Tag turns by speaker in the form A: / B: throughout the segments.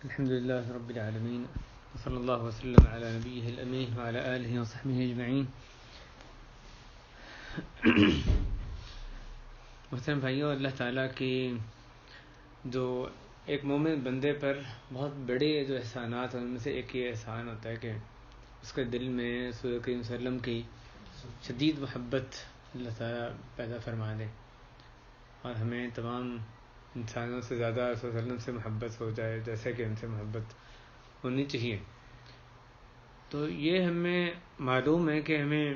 A: الحمد لله رب العالمين وصلى الله وسلم على نبيه الأمين وعلى آله وصحبه أجمعين. محترم بھائیوں، اللہ تعالیٰ کی جو ایک مومن بندے پر بہت بڑے جو احسانات ہیں ان میں سے ایک یہ احسان ہوتا ہے کہ اس کے دل میں رسول کریم صلی اللہ علیہ وسلم کی شدید محبت اللہ تعالیٰ پیدا فرما دے اور ہمیں تمام انسانوں سے زیادہ رسول صلی اللہ علیہ وسلم سے محبت ہو جائے جیسے کہ ان سے محبت ہونی چاہیے. تو یہ ہمیں معلوم ہے کہ ہمیں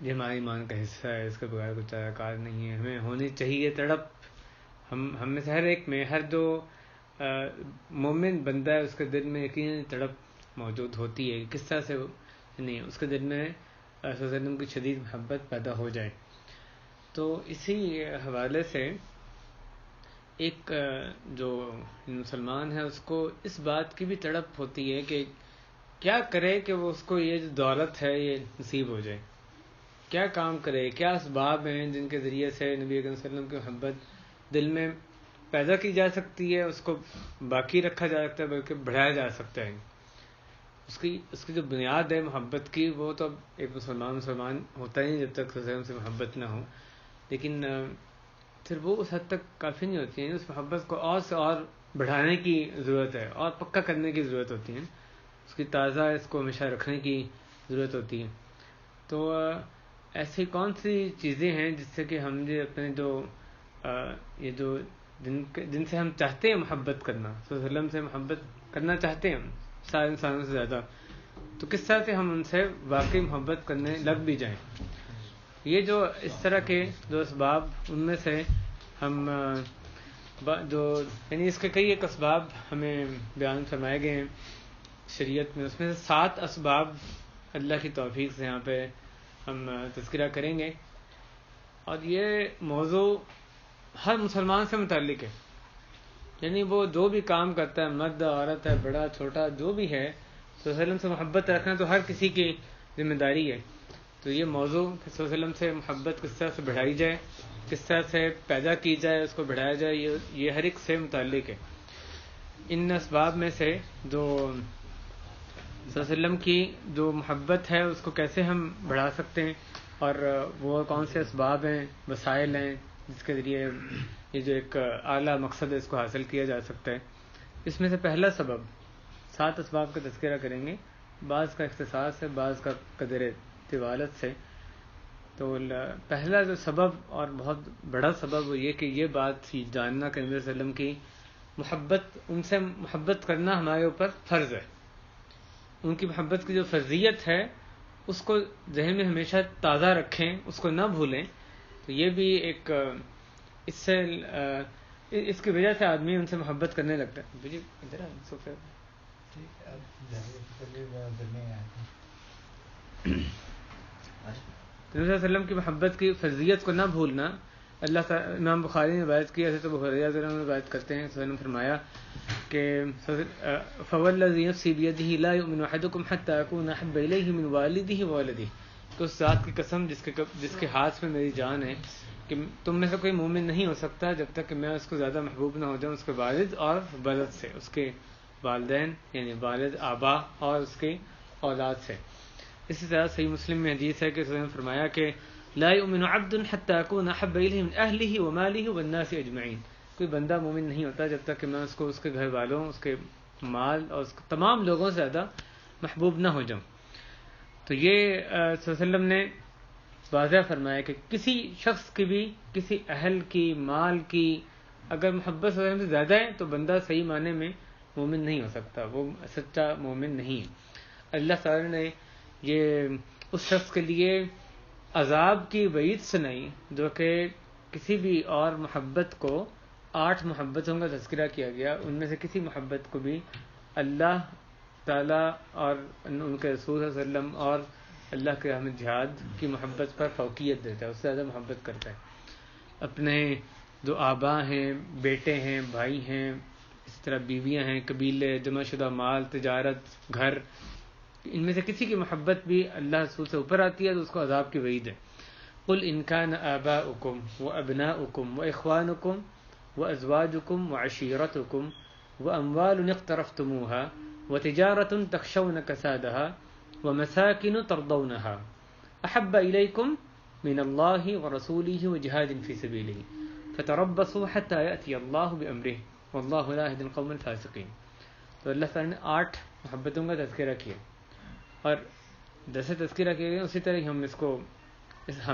A: یہ ہماری ایمان کا حصہ ہے، اس کے بغیر کچھ کار نہیں ہے. ہمیں ہونی چاہیے تڑپ. ہم میں سے ہر ایک میں، ہر جو مومن بندہ ہے اس کے دل میں یقیناً تڑپ موجود ہوتی ہے. کس طرح سے نہیں اس کے دل میں رسول صلی اللہ علیہ وسلم کی شدید محبت پیدا ہو جائے. تو اسی حوالے سے ایک جو مسلمان ہے اس کو اس بات کی بھی تڑپ ہوتی ہے کہ کیا کرے کہ وہ اس کو یہ جو دولت ہے یہ نصیب ہو جائے. کیا کام کرے، کیا اسباب ہیں جن کے ذریعے سے نبی اکرم صلی اللہ علیہ وسلم کی محبت دل میں پیدا کی جا سکتی ہے، اس کو باقی رکھا جا سکتا ہے، بلکہ بڑھایا جا سکتا ہے. اس کی جو بنیاد ہے محبت کی، وہ تو ایک مسلمان ہوتا ہی نہیں جب تک رسول سے محبت نہ ہو. لیکن پھر وہ اس حد تک کافی نہیں ہوتی ہیں. اس محبت کو اور سے اور بڑھانے کی ضرورت ہے اور پکا کرنے کی ضرورت ہوتی ہے. اس کی تازہ اس کو ہمیشہ رکھنے کی ضرورت ہوتی ہے. تو ایسی کون سی چیزیں ہیں جس سے کہ ہم جو اپنے یہ جو جن سے ہم چاہتے ہیں محبت کرنا، صلی اللہ علیہ وسلم سے محبت کرنا چاہتے ہیں ہم سارے انسانوں سے زیادہ، تو کس طرح سے ہم ان سے واقعی محبت کرنے لگ بھی جائیں. یہ جو اس طرح کے جو اسباب ان میں سے ہم جو یعنی اس کے کئی ایک اسباب ہمیں بیان فرمائے گئے ہیں شریعت میں. اس میں سے 7 اسباب اللہ کی توفیق سے یہاں پہ ہم تذکرہ کریں گے. اور یہ موضوع ہر مسلمان سے متعلق ہے. یعنی وہ جو بھی کام کرتا ہے، مرد عورت ہے، بڑا چھوٹا جو بھی ہے، صلی اللہ علیہ وسلم سے محبت رکھنا تو ہر کسی کی ذمہ داری ہے. تو یہ موضوع صلی اللہ علیہ وسلم سے محبت کس طرح سے بڑھائی جائے، کس طرح سے پیدا کی جائے، اس کو بڑھایا جائے، یہ ہر ایک سے متعلق ہے. ان اسباب میں سے جو صلی اللہ علیہ وسلم کی جو محبت ہے اس کو کیسے ہم بڑھا سکتے ہیں، اور وہ کون سے اسباب ہیں، وسائل ہیں جس کے ذریعے یہ جو ایک اعلیٰ مقصد ہے اس کو حاصل کیا جا سکتا ہے. اس میں سے پہلا سبب، 7 اسباب کا تذکرہ کریں گے، بعض کا اختصاص ہے، بعض کا قدر طوالت سے. تو پہلا جو سبب اور بہت بڑا سبب وہ یہ کہ یہ بات جاننا کہ نبی صلی اللہ علیہ وسلم کی محبت، ان سے محبت کرنا ہمارے اوپر فرض ہے. ان کی محبت کی جو فرضیت ہے اس کو ذہن میں ہمیشہ تازہ رکھیں، اس کو نہ بھولیں. تو یہ بھی ایک اس کی وجہ سے آدمی ان سے محبت کرنے لگتا ہے. نبی صلی اللہ علیہ وسلم کی محبت کی فرضیت کو نہ بھولنا. اللہ تعالیٰ، امام بخاری نے روایت کی، حضرت ابو ہریرہ رضی اللہ عنہ روایت کرتے ہیں، صلی اللہ علیہ وسلم فرمایا کہ فوالذی نفسی بیدہ لا یؤمن احدکم حتی اکون احب الیہ من والدہ وولدہ، کہ اس ذات کی قسم جس کے ہاتھ میں میری جان ہے کہ تم میں سے کوئی مومن نہیں ہو سکتا جب تک کہ میں اس کو زیادہ محبوب نہ ہو جاؤں اس کے والد اور ولد سے، اس کے والدین یعنی والد آبا اور اس کے اولاد سے. اسی طرح صحیح مسلم میں حدیث ہے کہ صلی اللہ علیہ وسلم نے فرمایا کہ لا یؤمن عبد حتی اکون احب الیہ من اہلہ ومالہ والناس اجمعین، کوئی بندہ مومن نہیں ہوتا جب تک کہ میں اس کو اس کے گھر والوں، اس کے مال اور اس کے تمام لوگوں سے زیادہ محبوب نہ ہو جاؤں. تو یہ صلی اللہ علیہ وسلم نے واضح فرمایا کہ کسی شخص کی بھی، کسی اہل کی، مال کی اگر محبت صلی اللہ علیہ وسلم سے زیادہ ہے تو بندہ صحیح معنی میں مومن نہیں ہو سکتا، وہ سچا مومن نہیں ہے. اللہ تعالی نے یہ اس شخص کے لیے عذاب کی وعید سنائی جو کہ کسی بھی اور محبت کو، 8 محبتوں کا تذکرہ کیا گیا، ان میں سے کسی محبت کو بھی اللہ تعالیٰ اور ان کے رسول صلی اللہ علیہ وسلم اور اللہ کے احمد جہاد کی محبت پر فوقیت دیتا ہے، اس سے زیادہ محبت کرتا ہے. اپنے جو آبا ہیں، بیٹے ہیں، بھائی ہیں، اس طرح بیویاں ہیں، قبیلے، جمع شدہ مال، تجارت، گھر، ان میں سے کسی کی محبت بھی اللہ رسول سے اوپر آتی ہے تو اس کو عذاب کی وعید ہے. قل ان کان آباؤکم وابناؤکم واخوانکم وازواجکم وعشیرتکم وأموال اقترفتموها وتجارة تخشون كسادها ومساكن ترضونها أحب إليكم من الله ورسوله وجهاد في سبيله فتربصوا حتى يأتي الله بأمره والله لا يهدي القوم الفاسقين. تو اللہ تعالیٰ نے 8 محبتوں کا تذکرہ کیا اور جیسے تذکرہ کیا گیا اسی طرح ہم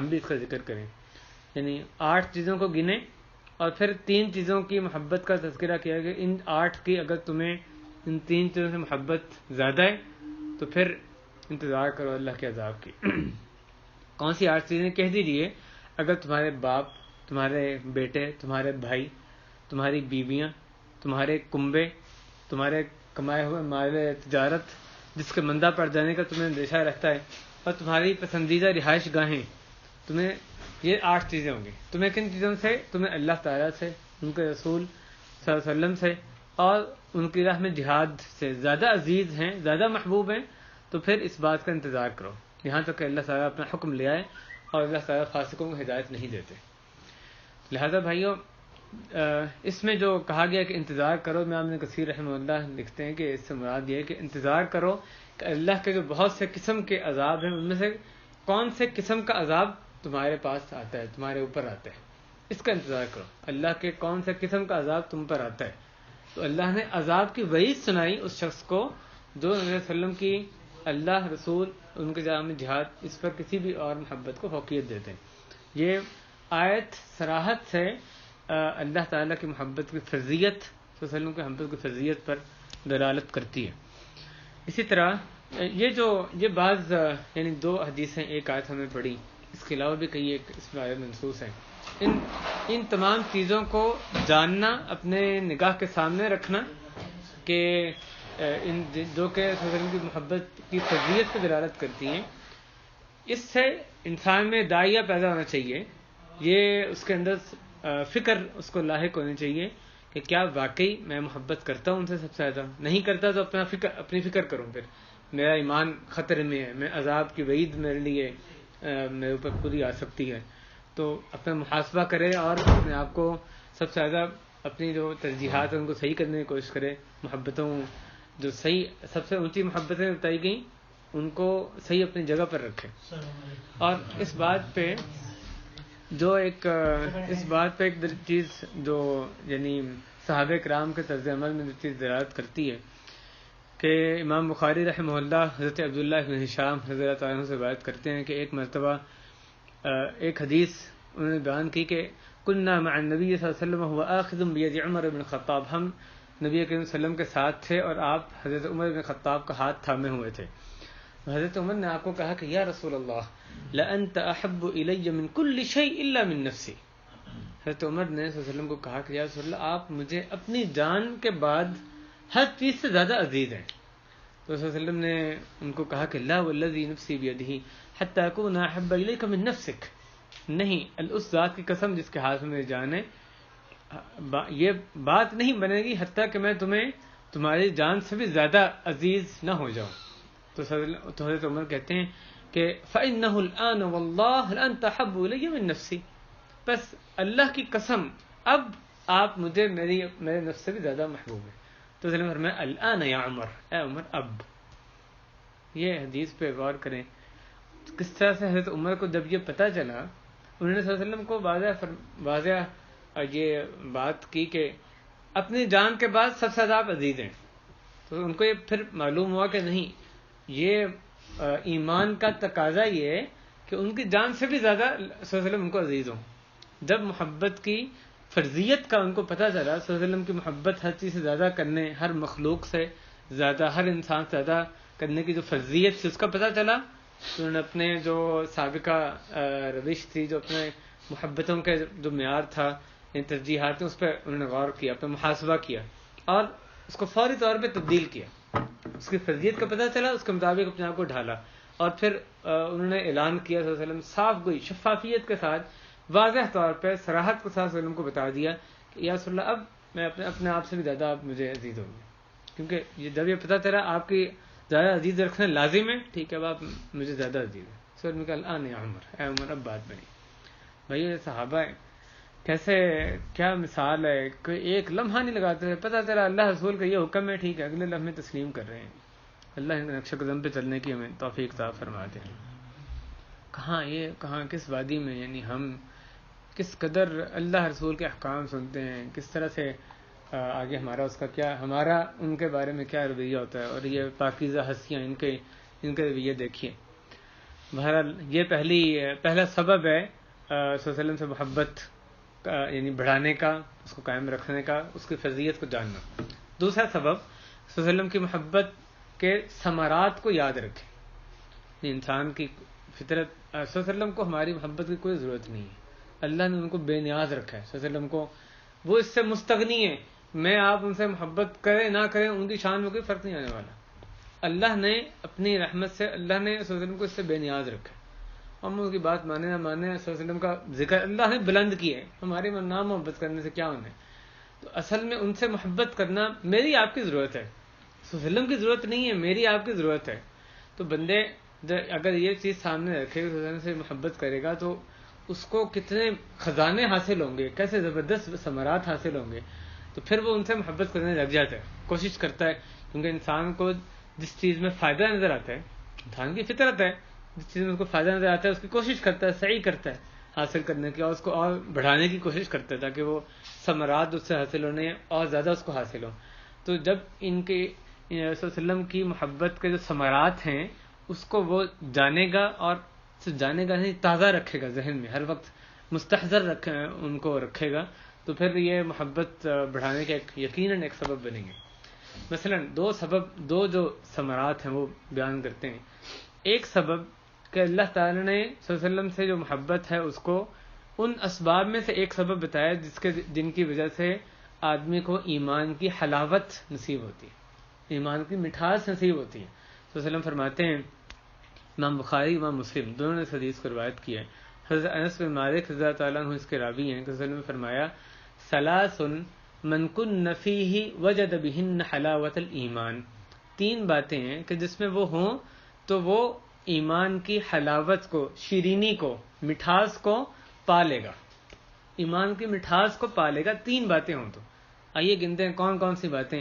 A: بھی اس کا ذکر کریں. یعنی 8 چیزوں کو گنے اور پھر 3 چیزوں کی محبت کا تذکرہ کیا گیا. ان 8 کی اگر تمہیں ان 3 چیزوں سے محبت زیادہ ہے تو پھر انتظار کرو اللہ کے عذاب کی. کون سی 8 چیزیں کہہ دیجیے. اگر تمہارے باپ، تمہارے بیٹے، تمہارے بھائی، تمہاری بیویاں، تمہارے کنبے، تمہارے کمائے ہوئے مال تجارت جس کے مندہ پڑ جانے کا تمہیں اندیشہ رہتا ہے، اور تمہاری پسندیدہ رہائش گاہیں، تمہیں یہ 8 چیزیں ہوں گی. تمہیں کن چیزوں سے؟ تمہیں اللہ تعالیٰ سے، ان کے رسول صلی اللہ علیہ وسلم سے اور ان کی راہ میں جہاد سے زیادہ عزیز ہیں، زیادہ محبوب ہیں. تو پھر اس بات کا انتظار کرو یہاں تک کہ اللہ تعالیٰ اپنا حکم لے آئے، اور اللہ تعالیٰ فاسقوں کو ہدایت نہیں دیتے. لہذا بھائیو، اس میں جو کہا گیا کہ انتظار کرو، امام ابن کثیر رحمہ اللہ لکھتے ہیں کہ اس سے مراد یہ ہے کہ انتظار کرو کہ اللہ کے جو بہت سے قسم کے عذاب ہیں ان میں سے کون سے قسم کا عذاب تمہارے پاس آتا ہے، تمہارے اوپر آتا ہے، اس کا انتظار کرو. اللہ کے کون سے قسم کا عذاب تم پر آتا ہے. تو اللہ نے عذاب کی وعید سنائی اس شخص کو جو نبی صلی اللہ علیہ وسلم کی، اللہ، رسول، ان کے جامع جہاد، اس پر کسی بھی اور محبت کو فوقیت دیتے ہیں. یہ آیت صراحت سے اللہ تعالیٰ کی محبت کی فرضیت، صلی اللہ علیہ وسلم کی محبت کی فرضیت پر دلالت کرتی ہے. اسی طرح یہ بعض یعنی 2 حدیثیں، ایک آیت ہمیں پڑھی، اس کے علاوہ بھی کئی ایک اس میں آیت منصوص ہیں. ان تمام چیزوں کو جاننا، اپنے نگاہ کے سامنے رکھنا کہ ان جو کہ صلی اللہ علیہ وسلم کی محبت کی فرضیت پر دلالت کرتی ہیں، اس سے انسان میں داعیہ پیدا ہونا چاہیے. یہ اس کے اندر فکر اس کو لاحق ہونی چاہیے کہ کیا واقعی میں محبت کرتا ہوں ان سے سب سے زیادہ. نہیں کرتا تو اپنی فکر کروں، پھر میرا ایمان خطرے میں ہے، میں عذاب کی وعید میرے لیے میرے اوپر پوری آ سکتی ہے. تو اپنا محاسبہ کرے اور اپنے آپ کو سب سے زیادہ اپنی جو ترجیحات ہیں ان کو صحیح کرنے کی کوشش کرے. محبتوں جو صحیح سب سے اونچی محبتیں بتائی گئیں ان کو صحیح اپنی جگہ پر رکھے. اور اس بات پہ ایک چیز جو یعنی صحابہ کرام کے طرز عمل میں جو چیز دلالت کرتی ہے کہ امام بخاری رحمہ اللہ حضرت عبداللہ بن ہشام رضی اللہ تعالیٰ عنہ سے روایت کرتے ہیں کہ ایک مرتبہ ایک حدیث انہوں نے بیان کی کہ کننا مع النبی صلی اللہ علیہ وسلم هو آخذ بید عمر بن خطاب، ہم نبی کریم صلی اللہ علیہ وسلم کے ساتھ تھے اور آپ حضرت عمر بن خطاب کا ہاتھ تھامے ہوئے تھے. حضرت عمر نے آپ کو کہا کہ یا رسول اللہ لأنت احب الی من کل شیء الا من نفسی. حضرت عمر نے صلی اللہ علیہ وسلم کو کہا کہ یا رسول اللہ آپ مجھے اپنی جان کے بعد ہر چیز سے زیادہ عزیز ہیں. تو صلی اللہ علیہ وسلم نے ان کو کہا کہ لا والذی نفسی بیدہ حتی اکون احب الیک من نفسک، نہیں، اس ذات کی قسم جس کے ہاتھ میں میری جان ہے، یہ بات نہیں بنے گی حتیٰ کہ میں تمہیں تمہاری جان سے بھی زیادہ عزیز نہ ہو جاؤں. تو حضرت عمر کہتے ہیں کہ فإنه الآن واللہ لأنت احب الی من نفسی، بس اللہ کی قسم اب آپ مجھے میرے نفس سے بھی زیادہ محبوب ہیں. تو اس نے فرمایا الآن یا عمر، اے عمر اب. یہ حدیث پہ غور کریں کس طرح سے حضرت عمر کو جب یہ پتہ چلا، انہوں نے صلی اللہ علیہ وسلم کو واضح یہ بات کی کہ اپنی جان کے بعد سب سے زیادہ آپ عزیز ہیں. تو ان کو یہ پھر معلوم ہوا کہ نہیں، یہ ایمان کا تقاضا یہ ہے کہ ان کی جان سے بھی زیادہ صلی اللہ علیہ وسلم ان کو عزیز ہوں. جب محبت کی فرضیت کا ان کو پتہ چلا، صلی اللہ علیہ وسلم کی محبت ہر چیز سے زیادہ کرنے، ہر مخلوق سے زیادہ، ہر انسان سے زیادہ کرنے کی جو فرضیت تھی اس کا پتہ چلا، تو انہوں نے اپنے جو سابقہ روش تھی، جو اپنے محبتوں کے جو معیار تھا، ان ترجیحات اس پہ انہوں نے غور کیا، اپنا محاسبہ کیا اور اس کو فوری طور پہ تبدیل کیا. اس کی فرضیت کا پتہ چلا، اس کے مطابق اپنے آپ کو ڈھالا اور پھر انہوں نے اعلان کیا صلی اللہ علیہ وسلم، صاف گوئی شفافیت کے ساتھ، واضح طور پہ صراحت کے ساتھ وسلم کو بتا دیا کہ یا رسول اللہ اب میں اپنے آپ سے بھی زیادہ آپ مجھے عزیز ہوں گے، کیونکہ یہ جب یہ پتہ چلا آپ کی زیادہ عزیز رکھنا لازم ہے، ٹھیک ہے اب آپ مجھے زیادہ عزیز ہیں. سر میں کہا الآن یا عمر، اے عمر اب بات بنی. بھائی یہ صحابہ ہیں کیسے کیا مثال ہے کہ ایک لمحہ نہیں لگاتے رہے، پتہ چلا اللہ رسول کا یہ حکم ہے، ٹھیک ہے، اگلے لمحے تسلیم کر رہے ہیں. اللہ ان نقش قدم پہ چلنے کی ہمیں توفیق عطا فرما دے. کہاں کس وادی میں، یعنی ہم کس قدر اللہ رسول کے احکام سنتے ہیں، کس طرح سے آگے ہمارا ان کے بارے میں کیا رویہ ہوتا ہے. اور یہ پاکیزہ ہستیاں، ان کے رویے دیکھیے. بہرحال یہ پہلا سبب ہے صلی اللہ علیہ وسلم سے محبت یعنی بڑھانے کا، اس کو قائم رکھنے کا، اس کی فضیلت کو جاننا. دوسرا سبب صلی اللہ علیہ وسلم کی محبت کے ثمرات کو یاد رکھیں. انسان کی فطرت، صلی اللہ علیہ وسلم کو ہماری محبت کی کوئی ضرورت نہیں ہے. اللہ نے ان کو بے نیاز رکھا ہے. صلی اللہ علیہ وسلم کو وہ اس سے مستغنی ہے. میں آپ ان سے محبت کریں نہ کریں، ان کی شان میں کوئی فرق نہیں آنے والا. اللہ نے اپنی رحمت سے، اللہ نے صلی اللہ علیہ وسلم کو اس سے بے نیاز رکھا ہے. ہم اس کی بات مانے نہ مانے، صلی اللہ علیہ وسلم کا ذکر اللہ نے بلند کیا ہے. ہمارے میں نہ محبت کرنے سے کیا ہونا ہے؟ تو اصل میں ان سے محبت کرنا میری آپ کی ضرورت ہے. صلی اللہ علیہ وسلم کی ضرورت نہیں ہے، میری آپ کی ضرورت ہے. تو بندے اگر یہ چیز سامنے رکھے، صلی اللہ علیہ وسلم سے محبت کرے گا تو اس کو کتنے خزانے حاصل ہوں گے، کیسے زبردست ثمرات حاصل ہوں گے. تو پھر وہ ان سے محبت کرنے لگ جاتا ہے، کوشش کرتا ہے. کیونکہ انسان کو جس چیز میں فائدہ نظر آتا ہے، انسان کی فطرت ہے، جس چیز میں اس کو فائدہ نظر آتا ہے اس کی کوشش کرتا ہے، صحیح کرتا ہے حاصل کرنے کی، اور اس کو اور بڑھانے کی کوشش کرتا ہے تاکہ وہ ثمرات اس سے حاصل ہونے اور زیادہ اس کو حاصل ہوں. تو جب ان کے صلی اللہ علیہ وسلم کی محبت کے جو ثمرات ہیں اس کو وہ جانے گا، اور جانے گا نہیں، تازہ رکھے گا ذہن میں، ہر وقت مستحضر ان کو رکھے گا، تو پھر یہ محبت بڑھانے کے یقیناً ایک سبب بنیں گے. مثلا دو جو ثمرات ہیں وہ بیان کرتے ہیں. ایک سبب کہ اللہ تعالی نے صلی اللہ علیہ وسلم سے جو محبت ہے اس کو ان اسباب میں سے ایک سبب بتایا جن کی وجہ سے آدمی کو ایمان کی حلاوت نصیب ہوتی ہے، ایمان کی مٹھاس نصیب ہوتی ہے. صلی اللہ علیہ وسلم فرماتے ہیں، امام بخاری امام مسلم دونوں نے اس حدیث کو روایت کیا ہے، حضرت انس بن مالک رضی اللہ تعالیٰ عنہ اس کے راوی ہیں، کہ صلی اللہ علیہ وسلم نے فرمایا، ثلاث من کن فیہ وجد بہن حلاوت الایمان. تین باتیں ہیں کہ جس میں وہ ہوں تو وہ ایمان کی حلاوت کو، شیرینی کو، مٹھاس کو پا لے گا، ایمان کی مٹھاس کو پا لے گا. تین باتیں ہوں تو آئیے گنتے ہیں کون کون سی باتیں.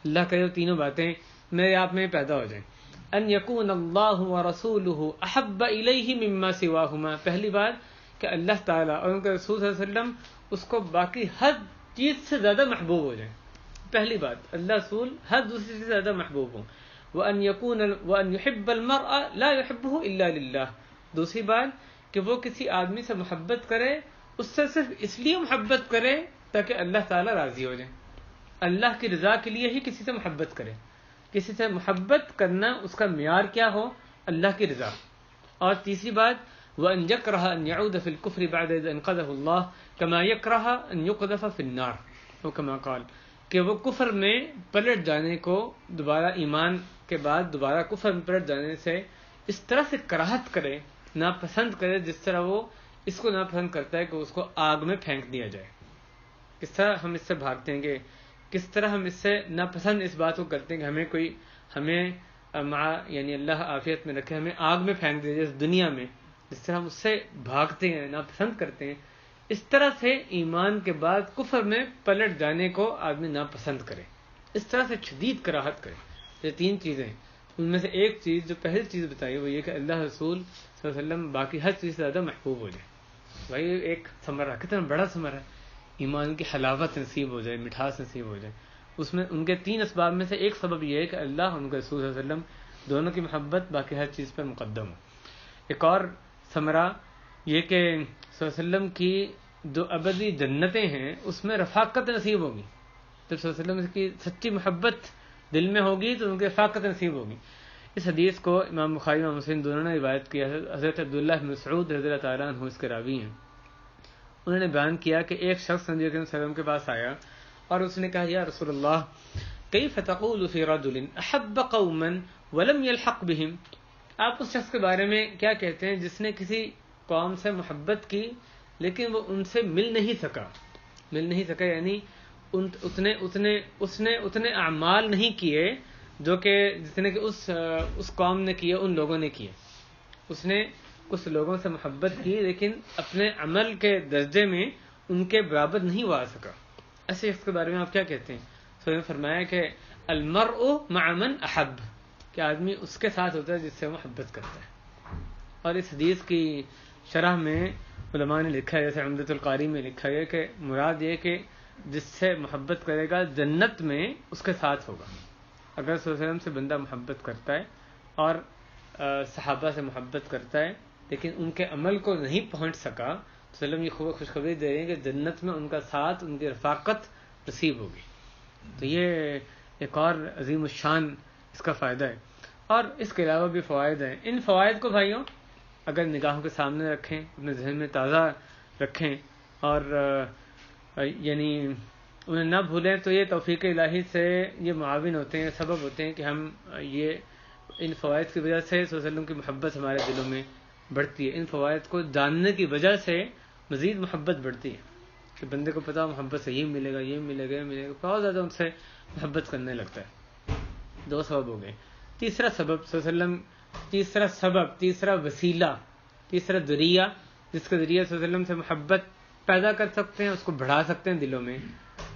A: اللہ کرے وہ تینوں باتیں میرے آپ میں پیدا ہو جائیں. ان یکون اللہ ورسولہ احب الیہ مما سواہما. پہلی بات کہ اللہ تعالیٰ اور ان کے رسول صلی اللہ علیہ وسلم اس کو باقی ہر چیز سے زیادہ محبوب ہو جائیں. پہلی بات، اللہ رسول ہر دوسری چیز سے زیادہ محبوب ہوں. وَأَن يُحِبَّ الْمَرْءَ لَا يُحِبُّهُ إِلَّا لِلَّهِ. دوسری بات کہ وہ کسی آدمی سے محبت کرے، اس سے صرف اس لیے محبت کرے تاکہ اللہ تعالیٰ راضی ہو جائے، اللہ کی رضا کے لیے ہی کسی سے محبت کرے. کسی سے محبت کرنا اس کا معیار کیا ہو؟ اللہ کی رضا. اور تیسری بات، وَأَن يَكْرَهَ أَن يَعُودَ فِي الْكُفْرِ بَعْدَ إِذْ أَنْقَذَهُ اللَّهُ كَمَا يَكْرَهَ أَن يُقْذَفَ فِي النَّارِ أو كما قال، کہ وہ کفر میں پلٹ جانے کو، دوبارہ ایمان کے بعد دوبارہ کفر میں پلٹ جانے سے اس طرح سے کراہت کرے، ناپسند کرے، جس طرح وہ اس کو ناپسند کرتا ہے کہ اس کو آگ میں پھینک دیا جائے. کس طرح ہم اس سے بھاگتے ہیں، کہ کس طرح ہم اس سے ناپسند اس بات کو کرتے ہیں کہ ہمیں یعنی اللہ عافیت میں رکھے، ہمیں آگ میں پھینک دیا جائے اس دنیا میں. جس طرح ہم اس سے بھاگتے ہیں، ناپسند کرتے ہیں، اس طرح سے ایمان کے بعد کفر میں پلٹ جانے کو آدمی ناپسند کرے، اس طرح سے شدید کراہت کرے. یہ تین چیزیں ہیں. ان میں سے ایک چیز جو پہلی چیز بتائی وہ یہ کہ اللہ رسول صلی اللہ علیہ وسلم باقی ہر چیز سے زیادہ محبوب ہو جائے. بھائی ایک ثمرہ، کتنا بڑا ثمرہ ہے، ایمان کی حلاوت نصیب ہو جائے، مٹھاس نصیب ہو جائے. اس میں ان کے تین اسباب میں سے ایک سبب یہ ہے کہ اللہ اور ان کے رسول صلی اللہ علیہ وسلم دونوں کی محبت باقی ہر چیز پر مقدم ہو. ایک اور ثمرہ یہ کہ صلی اللہ علیہ وسلم کی جو ابدی جنتیں ہیں اس میں رفاقت نصیب ہوگی. جب صلی اللہ علیہ وسلم کی سچی محبت دل میں ہوگی تو ان کی رفاقت نصیب ہوگی. اس حدیث کو امام بخاری اور مسلم دونوں نے روایت کیا ہے. حضرت عبداللہ بن مسعود رضی اللہ تعالیٰ عنہ اس کے راوی ہیں. انہوں نے بیان کیا کہ ایک شخص نبی کریم صلی اللہ علیہ وسلم کے پاس آیا اور اس نے کہا، یا رسول اللہ، کیف تقول فی رجل احب قوما ولم يلحق بهم. آپ اس شخص کے بارے میں کیا کہتے ہیں جس نے کسی قوم سے محبت کی لیکن وہ ان سے مل نہیں سکا، یعنی اس نے اتنے اعمال نہیں کیے جو کہ جتنے کہ اس قوم نے کیے، ان لوگوں نے کیے. اس نے کچھ لوگوں سے محبت کی لیکن اپنے عمل کے درجے میں ان کے برابر نہیں وہ آ سکا. ایسے شخص کے بارے میں آپ کیا کہتے ہیں؟ تو نے فرمایا کہ المرء مع من احب، کہ آدمی اس کے ساتھ ہوتا ہے جس سے محبت کرتا ہے. اور اس حدیث کی شرح میں علماء نے لکھا ہے، جیسے عمدۃ القاری میں لکھا ہے کہ مراد یہ کہ جس سے محبت کرے گا جنت میں اس کے ساتھ ہوگا. اگر صلی اللہ علیہ وسلم سے بندہ محبت کرتا ہے اور صحابہ سے محبت کرتا ہے لیکن ان کے عمل کو نہیں پہنچ سکا، تو وسلم یہ خوشخبری دے رہے ہیں کہ جنت میں ان کا ساتھ، ان کی رفاقت نصیب ہوگی. تو یہ ایک اور عظیم الشان اس کا فائدہ ہے. اور اس کے علاوہ بھی فوائد ہیں. ان فوائد کو بھائیوں اگر نگاہوں کے سامنے رکھیں، اپنے ذہن میں تازہ رکھیں اور یعنی انہیں نہ بھولیں، تو یہ توفیق الہی سے یہ معاون ہوتے ہیں، سبب ہوتے ہیں کہ ہم یہ ان فوائد کی وجہ سے صلی اللہ علیہ وسلم کی محبت ہمارے دلوں میں بڑھتی ہے. ان فوائد کو جاننے کی وجہ سے مزید محبت بڑھتی ہے کہ بندے کو پتا محبت سے یہ ملے گا، یہ ملے گا، یہ ملے گا، بہت زیادہ ان سے محبت کرنے لگتا ہے. 2 سبب ہو گئے. تیسرا سبب صلی اللہ علیہ وسلم، تیسرا سبب، تیسرا وسیلہ، تیسرا ذریعہ جس کے ذریعے صلی اللہ علیہ وسلم سے محبت پیدا کر سکتے ہیں، اس کو بڑھا سکتے ہیں دلوں میں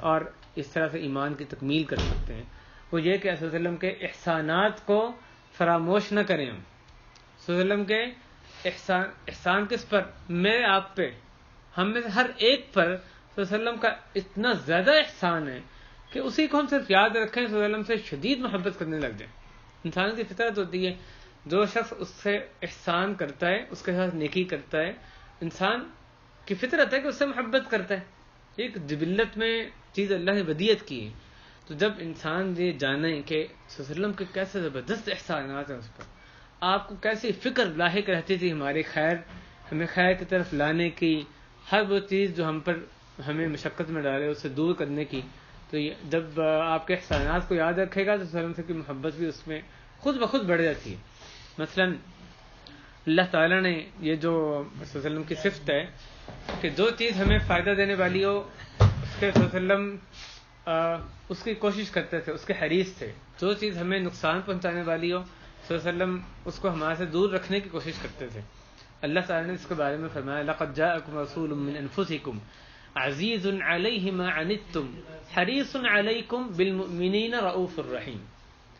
A: اور اس طرح سے ایمان کی تکمیل کر سکتے ہیں، وہ یہ کہ صلی اللہ علیہ وسلم کے احسانات کو فراموش نہ کریں. ہم صلی اللہ علیہ وسلم کے احسان کس پر؟ میرے آپ پہ، ہم میں سے ہر ایک پر صلی اللہ علیہ وسلم کا اتنا زیادہ احسان ہے کہ اسی کو ہم صرف یاد رکھیں، صلی اللہ علیہ وسلم سے شدید محبت کرنے لگ جائیں. انسان کی فطرت ہوتی ہے، جو شخص اس سے احسان کرتا ہے، اس کے ساتھ نیکی کرتا ہے، انسان کی فطرت ہے کہ اس سے محبت کرتا ہے. ایک جبلت میں چیز اللہ نے ودیت کی ہے. تو جب انسان یہ جانے کہ صلی اللہ علیہ وسلم کے کیسے زبردست احسانات ہیں اس پر، آپ کو کیسی فکر لاحق رہتی تھی ہماری خیر، ہمیں خیر کی طرف لانے کی، ہر وہ چیز جو ہم پر ہمیں مشقت میں ڈالے اسے دور کرنے کی. تو جب آپ کے احسانات کو یاد رکھے گا تو صلی اللہ علیہ وسلم کی محبت بھی اس میں خود بخود بڑھ جاتی ہے. مثلا اللہ تعالیٰ نے یہ جو صلی اللہ علیہ وسلم کی صفت ہے کہ جو چیز ہمیں فائدہ دینے والی ہو اس کے صلی اللہ علیہ وسلم اس کی کوشش کرتے تھے، اس کے حریص تھے. جو چیز ہمیں نقصان پہنچانے والی ہو صلی اللہ علیہ وسلم اس کو ہمارے سے دور رکھنے کی کوشش کرتے تھے. اللہ تعالیٰ نے اس کے بارے میں فرمایا لَقَدْ جَاءَكُمْ رَسُولٌ مِّنْ أَنفُسِكُمْ عَزِيزٌ عَلَيْهِ مَا عَنِتُّمْ حَرِيصٌ عَلَيْكُمْ بِالْمُؤْمِنِينَ رَءُوفٌ رَحِيمٌ،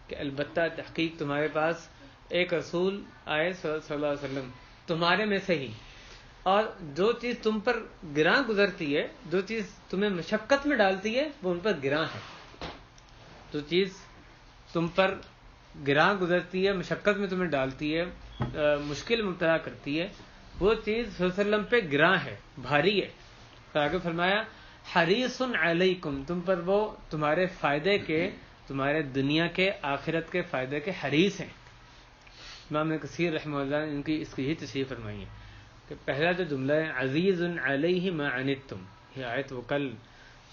A: کہ البتہ تحقیق تمہارے پاس ایک رسول آئے صلی اللہ علیہ وسلم تمہارے میں سے ہی، اور جو چیز تم پر گراں گزرتی ہے، جو چیز تمہیں مشقت میں ڈالتی ہے وہ ان پر گراں ہے. جو چیز تم پر گراں گزرتی ہے، مشقت میں تمہیں ڈالتی ہے، مشکل مبتلا کرتی ہے، وہ چیز صلی اللہ علیہ وسلم پہ گراں ہے، بھاری ہے. پھر آگے فرمایا حریص علیکم، تم پر وہ تمہارے فائدے کے، تمہارے دنیا کے آخرت کے فائدے کے حریص ہیں. امام کثیر رحمہ اللہ نے ان کی اس کی ہی تشریح فرمائی ہے کہ پہلا جو جملہ ہے عزیز علیہ ما عنتم، یہ آیت وہ کل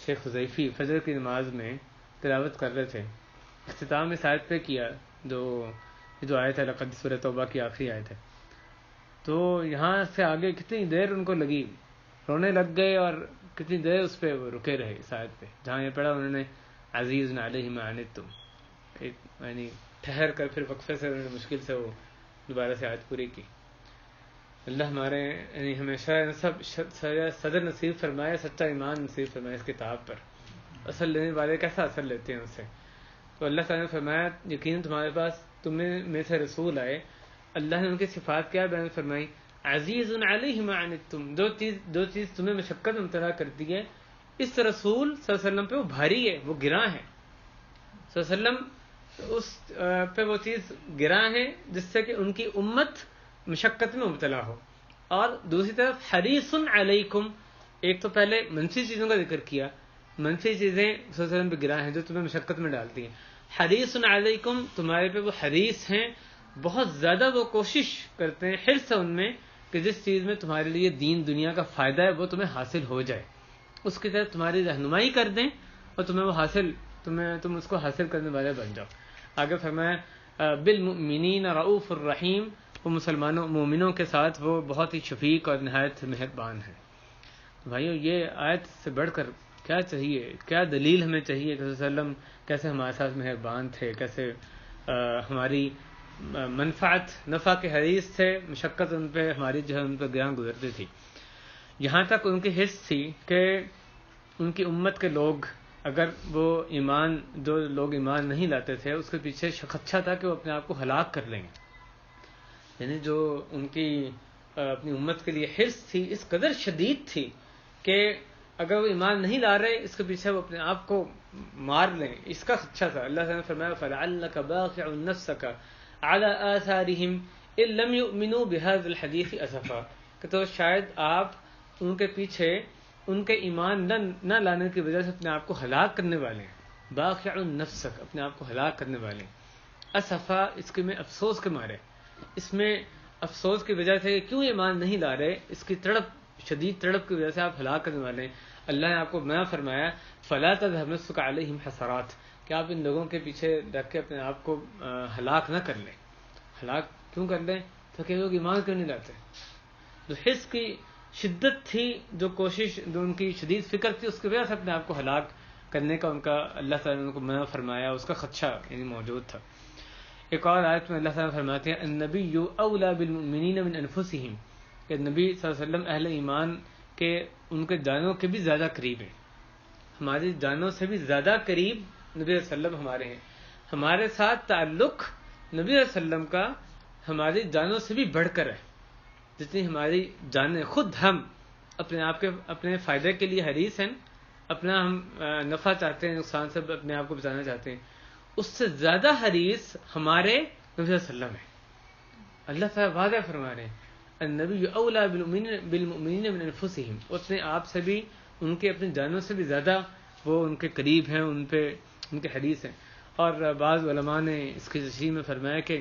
A: شیخ حذیفی فجر کی نماز میں تلاوت کر رہے تھے، اختتام اس آیت پہ کیا جو آیت ہے لقد سورہ توبہ کی آخری آیت ہے. تو یہاں سے آگے کتنی دیر ان کو لگی، رونے لگ گئے اور کتنی دیر اس پہ وہ رکے رہے اس آیت پہ، جہاں یہ پڑھا انہوں نے عزیز علیہ ما عنتم، یعنی ٹھہر کر پھر وقفے سے انہوں نے مشکل سے وہ دوبارہ سے آیت پوری کی. اللہ ہمارے یعنی ہمیشہ سب صدر نصیب فرمائے، سچا ایمان نصیب فرمائے اس کتاب پر. اصل لینے والے کیسا اثر لیتے ہیں اس سے. تو اللہ تعالیٰ نے فرمایا یقیناً تمہارے پاس تمہیں میں سے رسول آئے. اللہ نے ان کی صفات کیا بیان فرمائی؟ عزیز علیہ ما عنتم، دو چیز تمہیں مشقت میں مبتلا کرتی ہے، اس رسول صلی اللہ علیہ وسلم پہ وہ بھاری ہے، وہ گراں ہے. صلی اللہ علیہ وسلم اس پہ وہ چیز گراں ہے جس سے کہ ان کی امت مشقت میں مبتلا ہو. اور دوسری طرف حریص علیکم، ایک تو پہلے منفی چیزوں کا ذکر کیا، منفی چیزیں صلی اللہ علیہ وسلم پہ گراں ہیں جو تمہیں مشقت میں ڈالتی ہیں. حریص علیکم، تمہارے پہ وہ حریص ہیں، بہت زیادہ وہ کوشش کرتے ہیں، حرص ہے ان میں کہ جس چیز میں تمہارے لیے دین دنیا کا فائدہ ہے وہ تمہیں حاصل ہو جائے، اس کی طرف تمہاری رہنمائی کر دیں اور تمہیں وہ حاصل، تم اس کو حاصل کرنے والے بن جاؤ. آگے فرمایا بالمؤمنین رؤوف الرحیم، وہ مسلمانوں مومنوں کے ساتھ وہ بہت ہی شفیق اور نہایت مہربان ہے. بھائیو یہ آیت سے بڑھ کر کیا چاہیے، کیا دلیل ہمیں چاہیے کہ صلی اللہ علیہ وسلم کیسے ہمارے ساتھ مہربان تھے، کیسے ہماری منفعت نفع کے حریص تھے، مشقت ان پہ ہماری جو ہے ان پہ گراں گزرتی تھی. یہاں تک ان کی حرص تھی کہ ان کی امت کے لوگ اگر وہ جو لوگ ایمان نہیں لاتے تھے اس کے پیچھے خدشہ تھا کہ وہ اپنے آپ کو ہلاک کر لیں گے. یعنی جو ان کی اپنی امت کے لیے حرص تھی اس قدر شدید تھی کہ اگر وہ ایمان نہیں لا رہے اس کے پیچھے وہ اپنے آپ کو مار لیں, اس کا خدشہ تھا. اللہ تعالیٰ نے فرمایا فَلَعَلَّكَ بَاخِعٌ نَفْسَكَ عَلَىٰ آثَارِهِمْ إِن لَّمْ يُؤْمِنُوا بِهَٰذَا الْحَدِيثِ أَسَفًا, کہ تو شاید آپ ان کے پیچھے ان کے ایمان نہ لانے کی وجہ سے اپنے آپ کو ہلاک کرنے والے ہیں. باخع نفسک, اپنے آپ کو ہلاک کرنے والے ہیں. اسفا, اس کے میں افسوس کے مارے, اس میں افسوس کی وجہ سے کیوں ایمان نہیں لا رہے, اس کی شدید تڑپ کی وجہ سے آپ ہلاک کرنے والے ہیں. اللہ نے آپ کو منع فرمایا فلا تذهب نفسك عليهم حسرات, کہ آپ ان لوگوں کے پیچھے رکھ کے اپنے آپ کو ہلاک نہ کر لیں. ہلاک کیوں کر لیں, تو کہ لوگ ایمان کیوں نہیں لاتے. جو حرص کی شدت تھی, جو کوشش, جو ان کی شدید فکر تھی, اس کی وجہ سے اپنے آپ کو ہلاک کرنے کا ان کا اللہ تعالیٰ نے ان کو منع فرمایا, اس کا خدشہ یعنی موجود تھا. ایک اور آیت میں اللہ تعالیٰ فرماتے ہیں النبی اولی بالمؤمنین من انفسہم, کہ نبی صلی اللہ علیہ وسلم اہل ایمان کے ان کے جانوں کے بھی زیادہ قریب ہیں. ہماری جانوں سے بھی زیادہ قریب نبی صلی اللہ علیہ وسلم ہمارے ہیں. ہمارے ساتھ تعلق نبی صلی اللہ علیہ وسلم کا ہماری جانوں سے بھی بڑھ کر ہے. جتنی ہماری جانیں, خود ہم اپنے آپ کے اپنے فائدے کے لیے حریص ہیں, اپنا ہم نفع چاہتے ہیں, نقصان سے اپنے آپ کو بچانا چاہتے ہیں, اس سے زیادہ حریص ہمارے نبی صلی اللہ علیہ وسلم ہے. اللہ تعالیٰ واضح فرما رہے ہیں النبی اولی بالمؤمنین من انفسہم, اپنے آپ سے بھی, ان کے اپنی جانوں سے بھی زیادہ وہ ان کے قریب ہیں, ان کے حریص ہیں. اور بعض علماء نے اس کی تشریح میں فرمایا کہ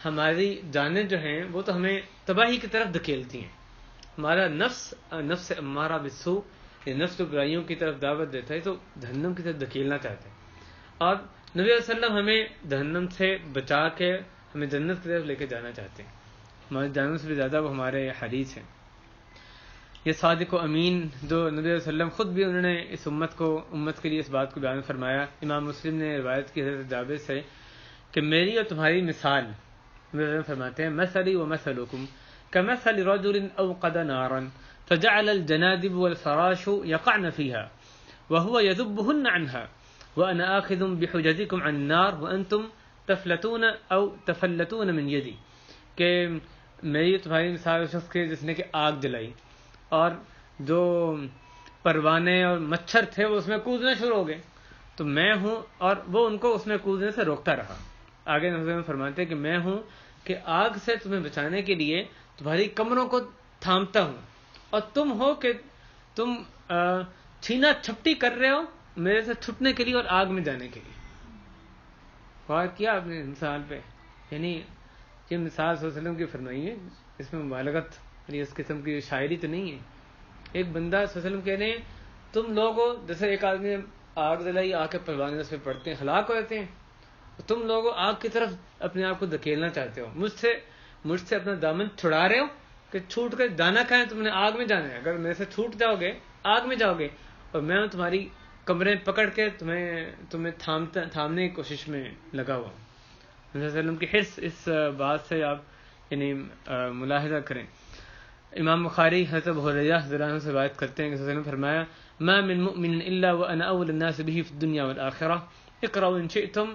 A: ہماری جانیں جو ہیں وہ تو ہمیں تباہی کی طرف دھکیلتی ہیں. ہمارا نفس امارہ بالسوء, یہ نفس برائیوں کی طرف دعوت دیتا ہے, تو جہنم کی طرف دھکیلنا چاہتے ہیں. اور نبی علیہ وسلم ہمیں جہنم سے بچا کے ہمیں جنت کی طرف لے کے جانا چاہتے ہیں. ہمارے جانوں سے بھی زیادہ وہ ہمارے حریص ہیں. یہ صادق و امین جو نبی علیہ وسلم خود بھی انہوں نے اس امت کے لیے اس بات کو بیان فرمایا. امام مسلم نے روایت کی حضرت جابر سے کہ میری اور تمہاری مثال, نبی علیہ وسلم فرماتے ہیں مثلی و مثلکم کمثل رجل اوقد نارا فجعل الجنادب والفراش يقعن فيها وهو يذبهن عنها وانا آخذ بحجزكم عن النار وانتم تفلتون من يدي, کہ میری تمہاری مثال اس شخص کے جس نے کہ آگ جلائی اور جو پروانے اور مچھر تھے وہ اس میں کودنے شروع ہو گئے, تو میں ہوں اور وہ ان کو اس میں کودنے سے روکتا رہا. آگے نبی میں فرماتے ہیں کہ میں ہوں کہ آگ سے تمہیں بچانے کے لیے تمہاری کمروں کو تھامتا ہوں, اور تم ہو کہ تم چھینا چھپٹی کر رہے ہو میرے سے چھٹنے کے لیے اور آگ میں جانے کے لیے. غور کیا آپ نے مثال پہ, یعنی یہ مثال صلی اللہ علیہ وسلم کی فرمائی ہے, اس میں مبالغت یعنی اس قسم کی شاعری تو نہیں ہے. ایک بندہ صلی اللہ علیہ وسلم کہہ رہے ہیں تم لوگوں, جیسے ایک آدمی آگ جلائی, آگ کے پروانے اس پہ پڑتے ہیں, ہلاک ہو جاتے ہیں, تم لوگوں آگ کی طرف اپنے آپ کو دھکیلنا چاہتے ہو, مجھ سے اپنا دامن چھڑا رہے ہو کہ چھوٹ کر جانا کہاں ہے, تم نے آگ میں جانا ہے. اگر میرے سے چھوٹ جاؤ گے آگ میں جاؤ گے, اور میں تمہاری کمرے پکڑ کے تمہیں تھامنے کی کوشش میں لگا ہوا. نبی صلی اللہ علیہ وسلم کی حرص اس بات سے آپ یعنی ملاحظہ کریں. امام بخاری حضرت ابو ہریرہ رضی اللہ عنہ سے روایت کرتے ہیں کہ صلی اللہ علیہ وسلم فرمایا ما من مؤمن الا وانا اول الناس به في الدنيا والاخره اقرأوا ان شئتم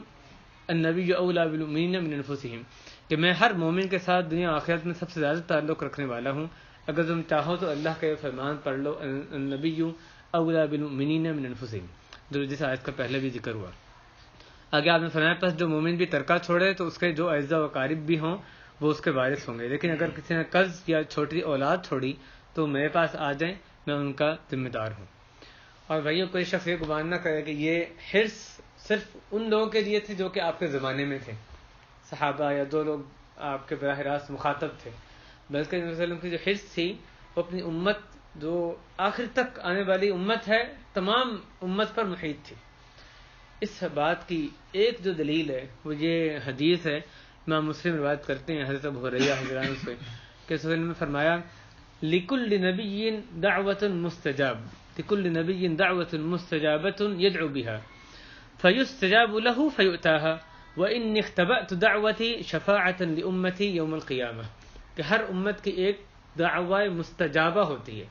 A: النبی اولی بالمؤمنین من انفسہم, کہ میں ہر مومن کے ساتھ دنیا و آخرت میں سب سے زیادہ تعلق رکھنے والا ہوں, اگر تم چاہو تو اللہ کا یہ فرمان پڑھ لو النبی اولی بالمؤمنین من انفسہم, جو جس آیت کا پہلے بھی ذکر ہوا. آگے آپ نے فرمایا پس جو مومن بھی ترکہ چھوڑے تو اس کے جو اعزاء و اقارب بھی ہوں وہ اس کے وارث ہوں گے, لیکن اگر کسی نے قرض یا چھوٹی اولاد چھوڑی تو میرے پاس آ جائیں, میں ان کا ذمہ دار ہوں. اور بھائیوں کوئی شخص یہ گمان نہ کرے کہ یہ حرص صرف ان لوگوں کے لیے تھی جو کہ آپ کے زمانے میں تھے, صحابہ یا جو لوگ آپ کے براہ راست مخاطب تھے, بلکہ نبی صلی اللہ علیہ وسلم کی جو حرص تھی وہ اپنی امت, جو آخر تک آنے والی امت ہے, تمام امت پر محیط تھی. اس بات کی ایک جو دلیل ہے وہ یہ حدیث ہے, امام مسلم روایت کرتے ہیں حضرت ابو ہریرہ رضی اللہ عنہ سے کہ صلی اللہ علیہ وسلم نے فرمایا لِكُلِّ نَبِيٍّ دَعْوَةٌ مُسْتَجَابٌ لِكُلِّ نَبِيٍّ دَعْوَةٌ مُسْتَجَابَةٌ يَدْعُو بِهَا فَيُسْتَجَابُ لَهُ فَيُؤْتَاهَا وَإِنِّي اخْتَبَأْتُ دَعْوَتِي شَفَاعَةً لِأُمَّتِي يَوْمَ الْقِيَامَةِ, کہ ہر امت کی ایک دعوی مستجابہ ہوتی ہے,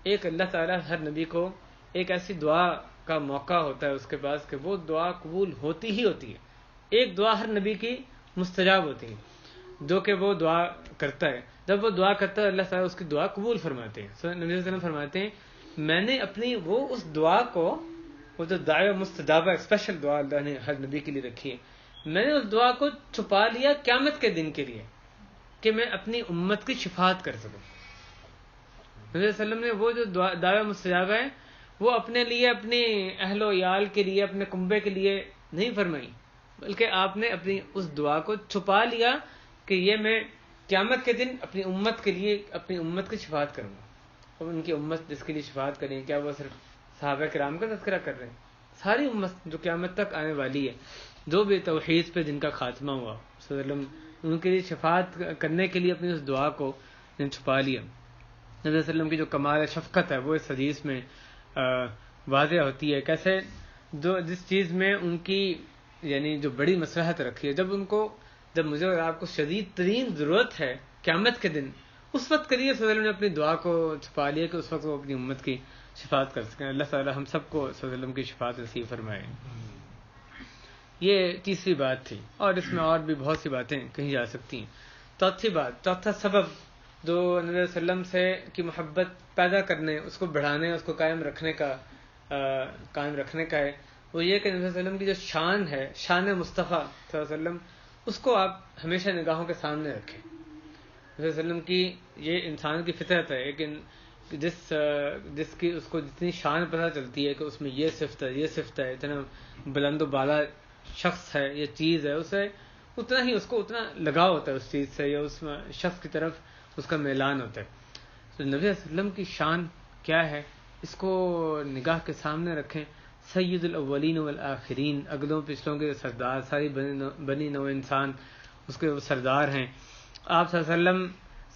A: ایک اللہ تعالیٰ ہر نبی کو ایک ایسی دعا کا موقع ہوتا ہے اس کے پاس کہ وہ دعا قبول ہوتی ہی ہوتی ہے. ایک دعا ہر نبی کی مستجاب ہوتی ہے جو کہ وہ دعا کرتا ہے. جب وہ دعا کرتا ہے اللہ تعالیٰ اس کی دعا قبول فرماتے ہیں. نبی صلی اللہ علیہ وسلم فرماتے ہیں میں نے اپنی وہ اس دعا کو، وہ جو دعوی مستجابہ اسپیشل دعا اللہ نے ہر نبی کے لیے رکھی ہے، میں نے اس دعا کو چھپا لیا قیامت کے دن کے لیے کہ میں اپنی امت کی شفاعت کر سکوں. نبی صلی اللہ علیہ وسلم نے وہ جو دعوی مستجابہ ہے وہ اپنے لیے، اپنے اہل و عیال کے لیے، اپنے کنبے کے لیے نہیں فرمائی، بلکہ آپ نے اپنی اس دعا کو چھپا لیا کہ یہ میں قیامت کے دن اپنی امت کے لیے، اپنی امت کی شفاعت کروں گا. اور ان کی امت جس کے لیے شفاعت کریں، کیا وہ صرف صحابہ کرام کا تذکرہ کر رہے ہیں؟ ساری امت جو قیامت تک آنے والی ہے، جو بھی توحید پہ جن کا خاتمہ ہوا صلی اللہ علیہ وسلم، ان کے لیے شفاعت کرنے کے لیے اپنی اس دعا کو چھپا لیا. نبی صلی اللہ علیہ وسلم کی جو کمال شفقت ہے وہ اس حدیث میں واضح ہوتی ہے. کیسے جس چیز میں ان کی یعنی جو بڑی مصلحت رکھی ہے، جب مجھے اور آپ کو شدید ترین ضرورت ہے قیامت کے دن، اس وقت کے لیے صلی اللہ علیہ وسلم نے اپنی دعا کو چھپا لیا کہ اس وقت وہ اپنی امت کی شفاعت کر سکیں. اللہ تعالی ہم سب کو صلی اللہ علیہ وسلم کی شفاعت نصیب فرمائے. یہ تیسری بات تھی، اور اس میں اور بھی بہت سی باتیں کہی جا سکتی ہیں. چوتھا سبب جو نبی صلی اللہ علیہ وسلم سے کی محبت پیدا کرنے، اس کو بڑھانے، اس کو قائم رکھنے کا ہے، وہ یہ کہ نبی صلی اللہ علیہ وسلم کی جو شان ہے، شان مصطفیٰ صلی اللہ علیہ وسلم، اس کو آپ ہمیشہ نگاہوں کے سامنے رکھیں. نبی صلی اللہ علیہ وسلم کی یہ انسان کی فطرت ہے، لیکن جس کی اس کو جتنی شان پتہ چلتی ہے کہ اس میں یہ صفت ہے، اتنا بلند و بالا شخص ہے، یہ چیز ہے، اسے اتنا ہی، اس کو اتنا لگاؤ ہوتا ہے اس چیز سے، یا اس شخص کی طرف اس کا میلان ہوتا ہے. تو نبی صلی اللہ علیہ وسلم کی شان کیا ہے، اس کو نگاہ کے سامنے رکھیں. سید الاولین والآخرین، اگلوں پچھلوں کے سردار، ساری بنی نوع انسان اس کے سردار ہیں. آپ صلی اللہ علیہ وسلم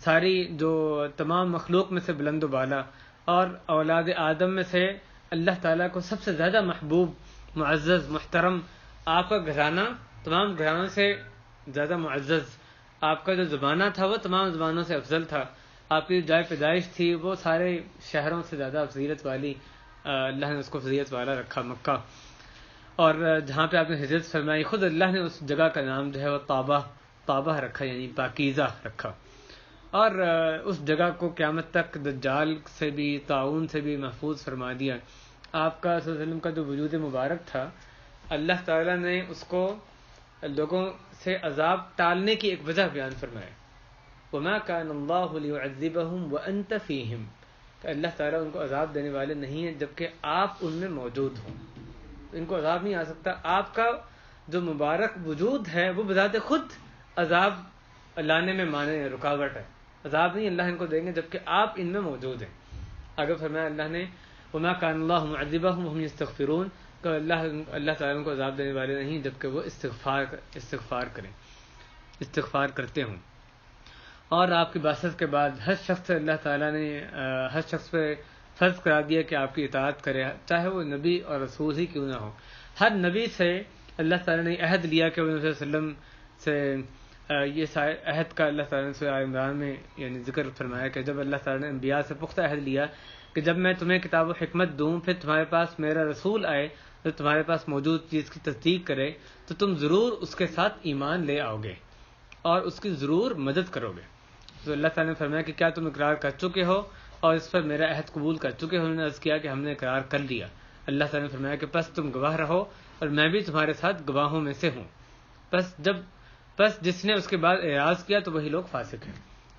A: ساری جو تمام مخلوق میں سے بلند و بالا، اور اولاد آدم میں سے اللہ تعالیٰ کو سب سے زیادہ محبوب، معزز، محترم. آپ کا گھرانہ تمام گھرانوں سے زیادہ معزز، آپ کا جو زمانہ تھا وہ تمام زمانوں سے افضل تھا، آپ کی جائے پیدائش تھی وہ سارے شہروں سے زیادہ فضیلت والی، اللہ نے اس کو فضیلت والا رکھا، مکہ. اور جہاں پہ آپ نے ہجرت فرمائی، خود اللہ نے اس جگہ کا نام جو ہے وہ طابہ رکھا، یعنی پاکیزہ رکھا. اور اس جگہ کو قیامت تک دجال سے بھی، طاعون سے بھی محفوظ فرما دیا. آپ کا صلی اللہ علیہ وسلم کا جو وجود مبارک تھا، اللہ تعالیٰ نے اس کو لوگوں سے عذاب ٹالنے کی ایک وجہ بیان فرمایا. وَمَا كَانَ اللَّهُ لِيُعَذِّبَهُمْ وَأَنْتَ فِيهِمْ، کہ اللہ تعالیٰ ان کو عذاب دینے والے نہیں ہیں جبکہ آپ ان میں موجود ہوں. ان کو عذاب نہیں آ سکتا. آپ کا جو مبارک وجود ہے وہ بذات خود عذاب لانے میں مانع ہے، رکاوٹ ہے. عذاب نہیں اللہ ان کو دیں گے جبکہ آپ ان میں موجود ہیں. آگے فرمایا اللہ نے وَمَا كَانَ اللَّهُ مُعَذِّبَهُمْ وَهُمْ يَسْتَغْفِرُونَ، کہ اللہ تعالیٰ ان کو عذاب دینے والے نہیں جبکہ وہ استغفار کریں، استغفار کرتے ہوں. اور آپ کی بعثت کے بعد ہر شخص اللہ تعالیٰ نے ہر شخص پہ فرض کرا دیا کہ آپ کی اطاعت کرے، چاہے وہ نبی اور رسول ہی کیوں نہ ہو. ہر نبی سے اللہ تعالیٰ نے عہد لیا کہ وہ نبی صلی اللہ علیہ وسلم سے یہ عہد کا اللہ تعالیٰ نے سورہ عمران میں یعنی ذکر فرمایا کہ جب اللہ تعالیٰ نے انبیاء سے پختہ عہد لیا کہ جب میں تمہیں کتاب و حکمت دوں، پھر تمہارے پاس میرا رسول آئے جو تمہارے پاس موجود چیز کی تصدیق کرے، تو تم ضرور اس کے ساتھ ایمان لے آؤ گے اور اس کی ضرور مدد کرو گے. تو اللہ تعالیٰ نے فرمایا کہ کیا تم اقرار کر چکے ہو اور اس پر میرا عہد قبول کر چکے ہو؟ انہوں نے عرض کیا کہ ہم نے اقرار کر لیا. اللہ تعالیٰ نے فرمایا کہ پس تم گواہ رہو اور میں بھی تمہارے ساتھ گواہوں میں سے ہوں. پس جس نے اس کے بعد اعراض کیا تو وہی لوگ فاسق ہیں.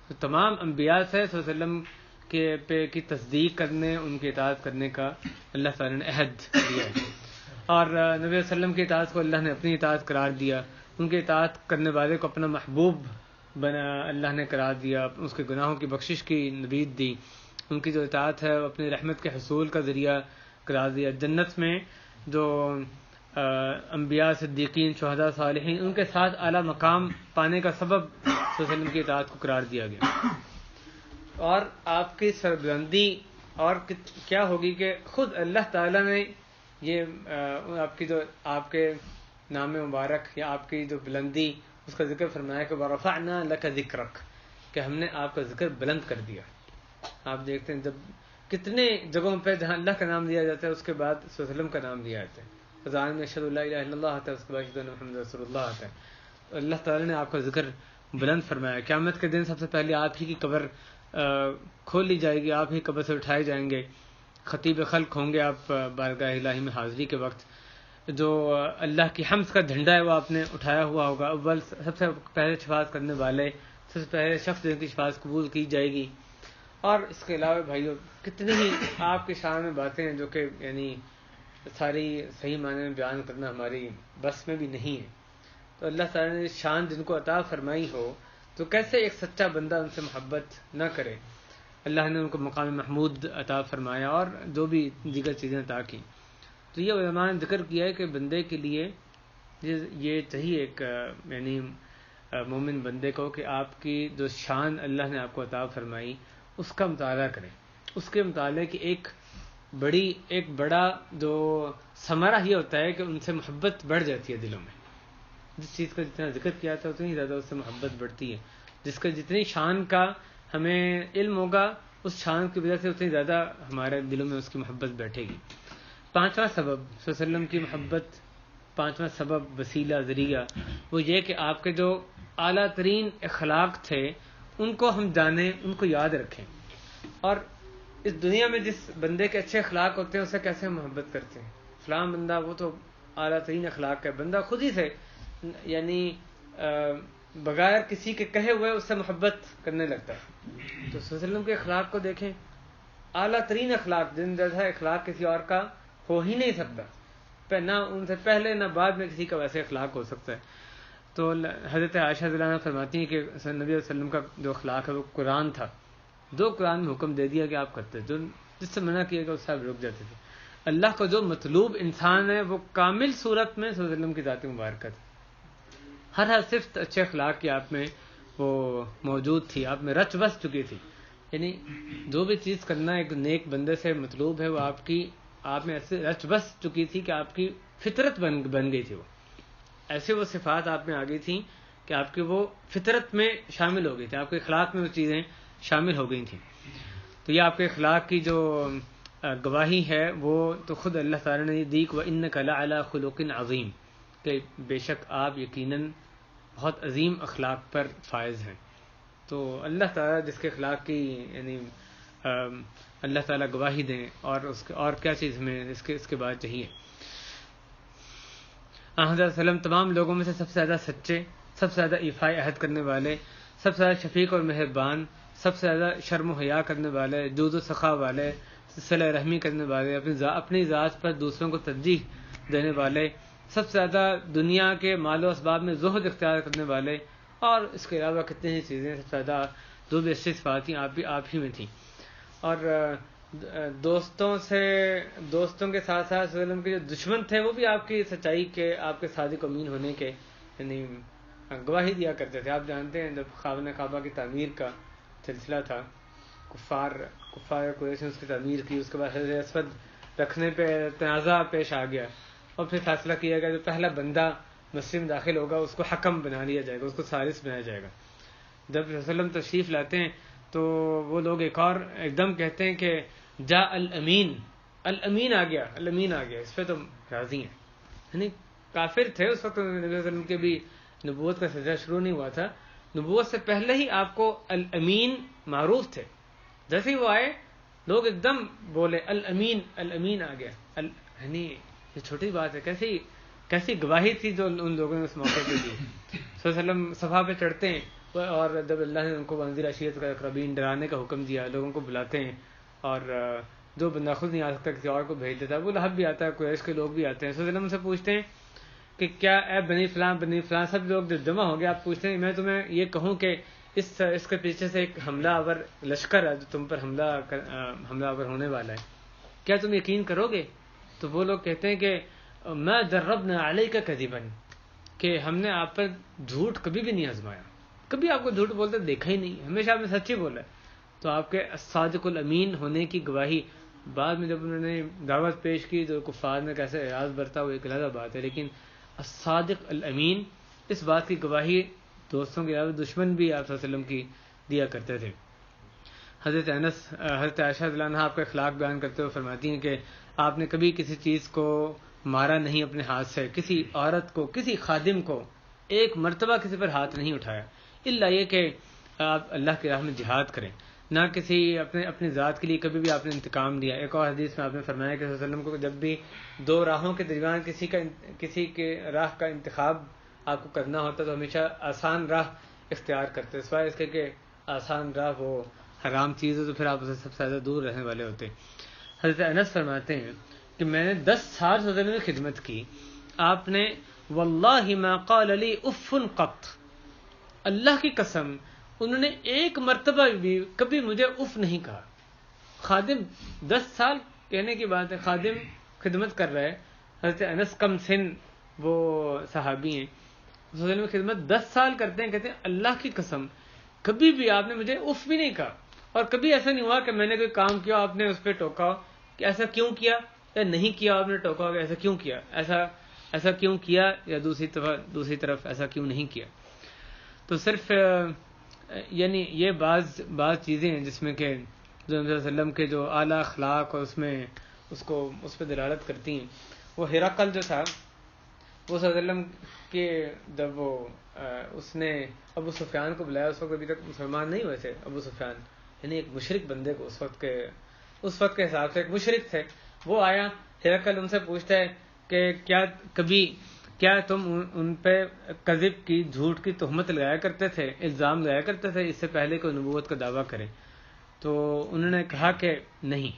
A: تو تمام انبیاء سے صلی اللہ علیہ وسلم کی تصدیق کرنے، ان کی اطاعت کرنے کا اللہ تعالیٰ نے عہد دیا ہے. اور نبی صلی اللہ علیہ وسلم کی اطاعت کو اللہ نے اپنی اطاعت قرار دیا. ان کی اطاعت کرنے والے کو اپنا محبوب بنا اللہ نے قرار دیا، اس کے گناہوں کی بخشش کی نوید دی. ان کی جو اطاعت ہے وہ اپنی رحمت کے حصول کا ذریعہ قرار دیا. جنت میں جو انبیاء، صدیقین، شہداء، صالحین، ان کے ساتھ اعلیٰ مقام پانے کا سبب صلی اللہ علیہ وسلم کی اطاعت کو قرار دیا گیا. اور آپ کی سربلندی اور کیا ہوگی کہ خود اللہ تعالیٰ نے یہ آپ کے نام مبارک یا آپ کی جو بلندی، اس کا ذکر فرمایا کہ وَرَفَعْنَا لَكَ ذِكْرَكَ، کہ ہم نے آپ کا ذکر بلند کر دیا. آپ دیکھتے ہیں جب کتنے جگہوں پہ جہاں اللہ کا نام لیا جاتا ہے اس کے بعد صلی اللہ علیہ وسلم کا نام لیا جاتا ہے. اذان میں اشہد لا الہ الا اللہ آتا ہے, اس کے بعد اشہد ان محمد رسول اللہ آتا ہے. اللہ تعالیٰ نے آپ کا ذکر بلند فرمایا. قیامت کے دن سب سے پہلے آپ ہی کی قبر کھول لی جائے گی, آپ ہی قبر سے اٹھائے جائیں گے. خطیب خلق ہوں گے آپ بارگاہ الہی میں حاضری کے وقت. جو اللہ کی حمد کا جھنڈا ہے وہ آپ نے اٹھایا ہوا ہوگا. اول سب سے پہلے شفاعت کرنے والے, سب سے پہلے شخص جن کی شفاعت قبول کی جائے گی. اور اس کے علاوہ بھائیو کتنی ہی آپ کی شان میں باتیں ہیں جو کہ یعنی ساری صحیح معنی میں بیان کرنا ہماری بس میں بھی نہیں ہے. تو اللہ تعالیٰ نے شان جن کو عطا فرمائی ہو تو کیسے ایک سچا بندہ ان سے محبت نہ کرے. اللہ نے ان کو مقام محمود عطا فرمایا اور جو بھی دیگر چیزیں عطا کی. تو یہ علماء نے ذکر کیا ہے کہ بندے کے لیے یہ چاہیے ایک یعنی مومن بندے کو کہ آپ کی جو شان اللہ نے آپ کو عطا فرمائی اس کا مطالعہ کریں. اس کے مطالعے کی ایک بڑا جو ثمرہ یہ ہوتا ہے کہ ان سے محبت بڑھ جاتی ہے دلوں میں. جس چیز کا جتنا ذکر کیا تھا اتنی زیادہ اس سے محبت بڑھتی ہے. جس کا جتنی شان کا ہمیں علم ہوگا اس شان کی وجہ سے اتنی زیادہ ہمارے دلوں میں اس کی محبت بیٹھے گی. پانچواں سبب صلی اللہ علیہ وسلم کی محبت, پانچواں سبب وسیلہ ذریعہ وہ یہ کہ آپ کے جو اعلیٰ ترین اخلاق تھے ان کو ہم جانیں, ان کو یاد رکھیں. اور اس دنیا میں جس بندے کے اچھے اخلاق ہوتے ہیں اسے کیسے ہم محبت کرتے ہیں. فلاں بندہ وہ تو اعلیٰ ترین اخلاق کا بندہ خود ہی سے یعنی بغیر کسی کے کہے ہوئے اس سے محبت کرنے لگتا ہے. تو صلی اللہ علیہ وسلم کے اخلاق کو دیکھیں, اعلیٰ ترین اخلاق جن جیسا اخلاق کسی اور کا ہو ہی نہیں سکتا. نہ ان سے پہلے نہ بعد میں کسی کا ویسے اخلاق ہو سکتا ہے. تو حضرت عائشہ رضی اللہ عنہا فرماتی ہیں کہ نبی علیہ وسلم کا جو اخلاق ہے وہ قرآن تھا. جو قرآن میں حکم دے دیا کہ آپ کرتے, جو جس سے منع کیا گیا اس سے آپ رک جاتے تھے. اللہ کا جو مطلوب انسان ہے وہ کامل صورت میں صلی اللہ علیہ وسلم کی ذات مبارکت ہے. ہر صفت اچھے اخلاق کی آپ میں وہ موجود تھی, آپ میں رچ بس چکی تھی. یعنی جو بھی چیز کرنا ایک نیک بندے سے مطلوب ہے وہ آپ میں ایسے رچ بس چکی تھی کہ آپ کی فطرت بن گئی تھی. وہ ایسے وہ صفات آپ میں آ گئی تھیں کہ آپ کی وہ فطرت میں شامل ہو گئی تھی, آپ کے اخلاق میں وہ چیزیں شامل ہو گئی تھیں. تو یہ آپ کے اخلاق کی جو گواہی ہے وہ تو خود اللہ تعالیٰ نے دی کہ وَإِنَّكَ لَعَلَىٰ خُلُقٍ عَظِيمٍ, کہ بے شک آپ یقیناً بہت عظیم اخلاق پر فائز ہیں. تو اللہ تعالیٰ جس کے اخلاق کی یعنی اللہ تعالیٰ گواہی دیں, اور کیا چیز ہمیں اس کے بعد چاہیے. حضرت وسلم تمام لوگوں میں سے سب سے زیادہ سچے, سب سے زیادہ ایفاء عہد کرنے والے, سب سے زیادہ شفیق اور مہربان, سب سے زیادہ شرم و حیا کرنے والے, جود و سخا والے, صلہ رحمی کرنے والے, اپنی ذات پر دوسروں کو ترجیح دینے والے, سب سے زیادہ دنیا کے مال و اسباب میں زہد اختیار کرنے والے, اور اس کے علاوہ کتنی ہی چیزیں. سب سے زیادہ جو بھی اچھی صفات تھیں آپ ہی میں تھیں. اور دوستوں کے ساتھ ساتھ وسلم کے جو دشمن تھے وہ بھی آپ کی سچائی کے, آپ کے صادق امین ہونے کے یعنی گواہی دیا کرتے تھے. آپ جانتے ہیں جب خانہ کعبہ کی تعمیر کا سلسلہ تھا, کفار قریش نے اس کی تعمیر کی, اس کے بعد حجر اسود رکھنے پہ تنازع پیش آ گیا, اور پھر فیصلہ کیا گیا جو پہلا بندہ مسجد میں داخل ہوگا اس کو حکم بنا لیا جائے گا, اس کو سارس بنایا جائے گا. جب وسلم تشریف لاتے ہیں تو وہ لوگ ایک دم کہتے ہیں کہ جا الامین آ گیا, اس پہ تو راضی ہیں. یعنی کافر تھے اس وقت, نبی صلی اللہ علیہ وسلم کے بھی نبوت کا سلسلہ شروع نہیں ہوا تھا. نبوت سے پہلے ہی آپ کو الامین معروف تھے. جیسے ہی وہ آئے لوگ ایک دم بولے الامین آ گیا. یعنی یہ چھوٹی بات ہے, کیسی گواہی تھی جو ان لوگوں نے اس موقع پہ دی. صلی اللہ علیہ وسلم صفا پہ چڑھتے ہیں, اور جب اللہ نے ان کو وانذر عشیرتک الاقربین ڈرانے کا حکم دیا, لوگوں کو بلاتے ہیں, اور جو بندہ خود نہیں آ سکتا کسی اور کو بھیج دیتا ہے. وہ لہب بھی آتا ہے, قریش کے لوگ بھی آتے ہیں. صلی اللہ علیہ وسلم سے پوچھتے ہیں کہ کیا اے بنی فلاں سب لوگ جب جمع ہو گئے, آپ پوچھتے ہیں میں تمہیں یہ کہوں کہ اس کے پیچھے سے ایک حملہ آور لشکر ہے جو تم پر حملہ آور ہونے والا ہے, کیا تم یقین کرو گے؟ تو وہ لوگ کہتے ہیں کہ ما جربنا علیک کذبا, کہ ہم نے آپ پر جھوٹ کبھی بھی نہیں آزمایا, کبھی آپ کو جھوٹ بولتے دیکھا ہی نہیں, ہمیشہ آپ نے سچ ہی بولا ہے. تو آپ کے صادق الامین ہونے کی گواہی بعد میں جب انہوں نے دعوت پیش کی تو کفار نے کیسے اعراض برتا وہ ایک علیحدہ بات ہے, لیکن الصادق الامین اس بات کی گواہی دوستوں کے علاوہ دشمن بھی آپ صلی اللہ علیہ وسلم کی دیا کرتے تھے. حضرت حضرت عائشہ رضی اللہ عنہا آپ کا اخلاق بیان کرتے ہوئے فرماتی ہیں کہ آپ نے کبھی کسی چیز کو مارا نہیں اپنے ہاتھ سے، کسی عورت کو، کسی خادم کو ایک مرتبہ کسی پر ہاتھ نہیں اٹھایا، الا یہ کہ آپ اللہ کی راہ میں جہاد کریں، نہ کسی اپنی ذات کے لیے کبھی بھی آپ نے انتقام لیا۔ ایک اور حدیث میں آپ نے فرمایا کہ صلی اللہ علیہ وسلم کو جب بھی دو راہوں کے درمیان کسی کے راہ کا انتخاب آپ کو کرنا ہوتا تو ہمیشہ آسان راہ اختیار کرتے، سوائے اس کے کہ آسان راہ وہ حرام چیز ہے تو پھر آپ اسے سب سے زیادہ دور رہنے والے ہوتے۔ حضرت انس فرماتے ہیں کہ میں نے 10 سال صلی اللہ علیہ وسلم کی خدمت کی، آپ نے واللہ ما قال لی اف قط، اللہ کی قسم انہوں نے ایک مرتبہ بھی کبھی مجھے اف نہیں کہا۔ خادم 10 سال کہنے کی بات ہے، خادم خدمت کر رہا ہے، حضرت انس کم سن وہ صحابی ہیں، صلی اللہ علیہ وسلم کی خدمت 10 سال کرتے ہیں، کہتے ہیں اللہ کی قسم کبھی بھی آپ نے مجھے اف بھی نہیں کہا، اور کبھی ایسا نہیں ہوا کہ میں نے کوئی کام کیا آپ نے اس پہ ٹوکا کہ ایسا کیوں کیا، یا نہیں کیا آپ نے ٹوکا کہ ایسا کیوں کیا، ایسا کیوں کیا، یا دوسری طرف ایسا کیوں نہیں کیا۔ تو صرف یعنی یہ بعض چیزیں ہیں جس میں کہ صلی اللہ علیہ وسلم کے جو اعلیٰ اخلاق اور اس پہ دلالت کرتی ہیں۔ وہ ہرقل جو تھا وہ صلی اللہ علیہ وسلم کے جب اس نے ابو سفیان کو بلایا، اس وقت ابھی تک مسلمان نہیں ہوئے تھے ابو سفیان، یعنی ایک مشرک بندے کو اس وقت کے حساب سے ایک مشرک تھے، وہ آیا ہرقل ان سے پوچھتا ہے کہ کیا تم ان پہ کذب کی، جھوٹ کی تہمت لگایا کرتے تھے، الزام لگایا کرتے تھے اس سے پہلے کوئی نبوت کا دعویٰ کرے؟ تو انہوں نے کہا کہ نہیں،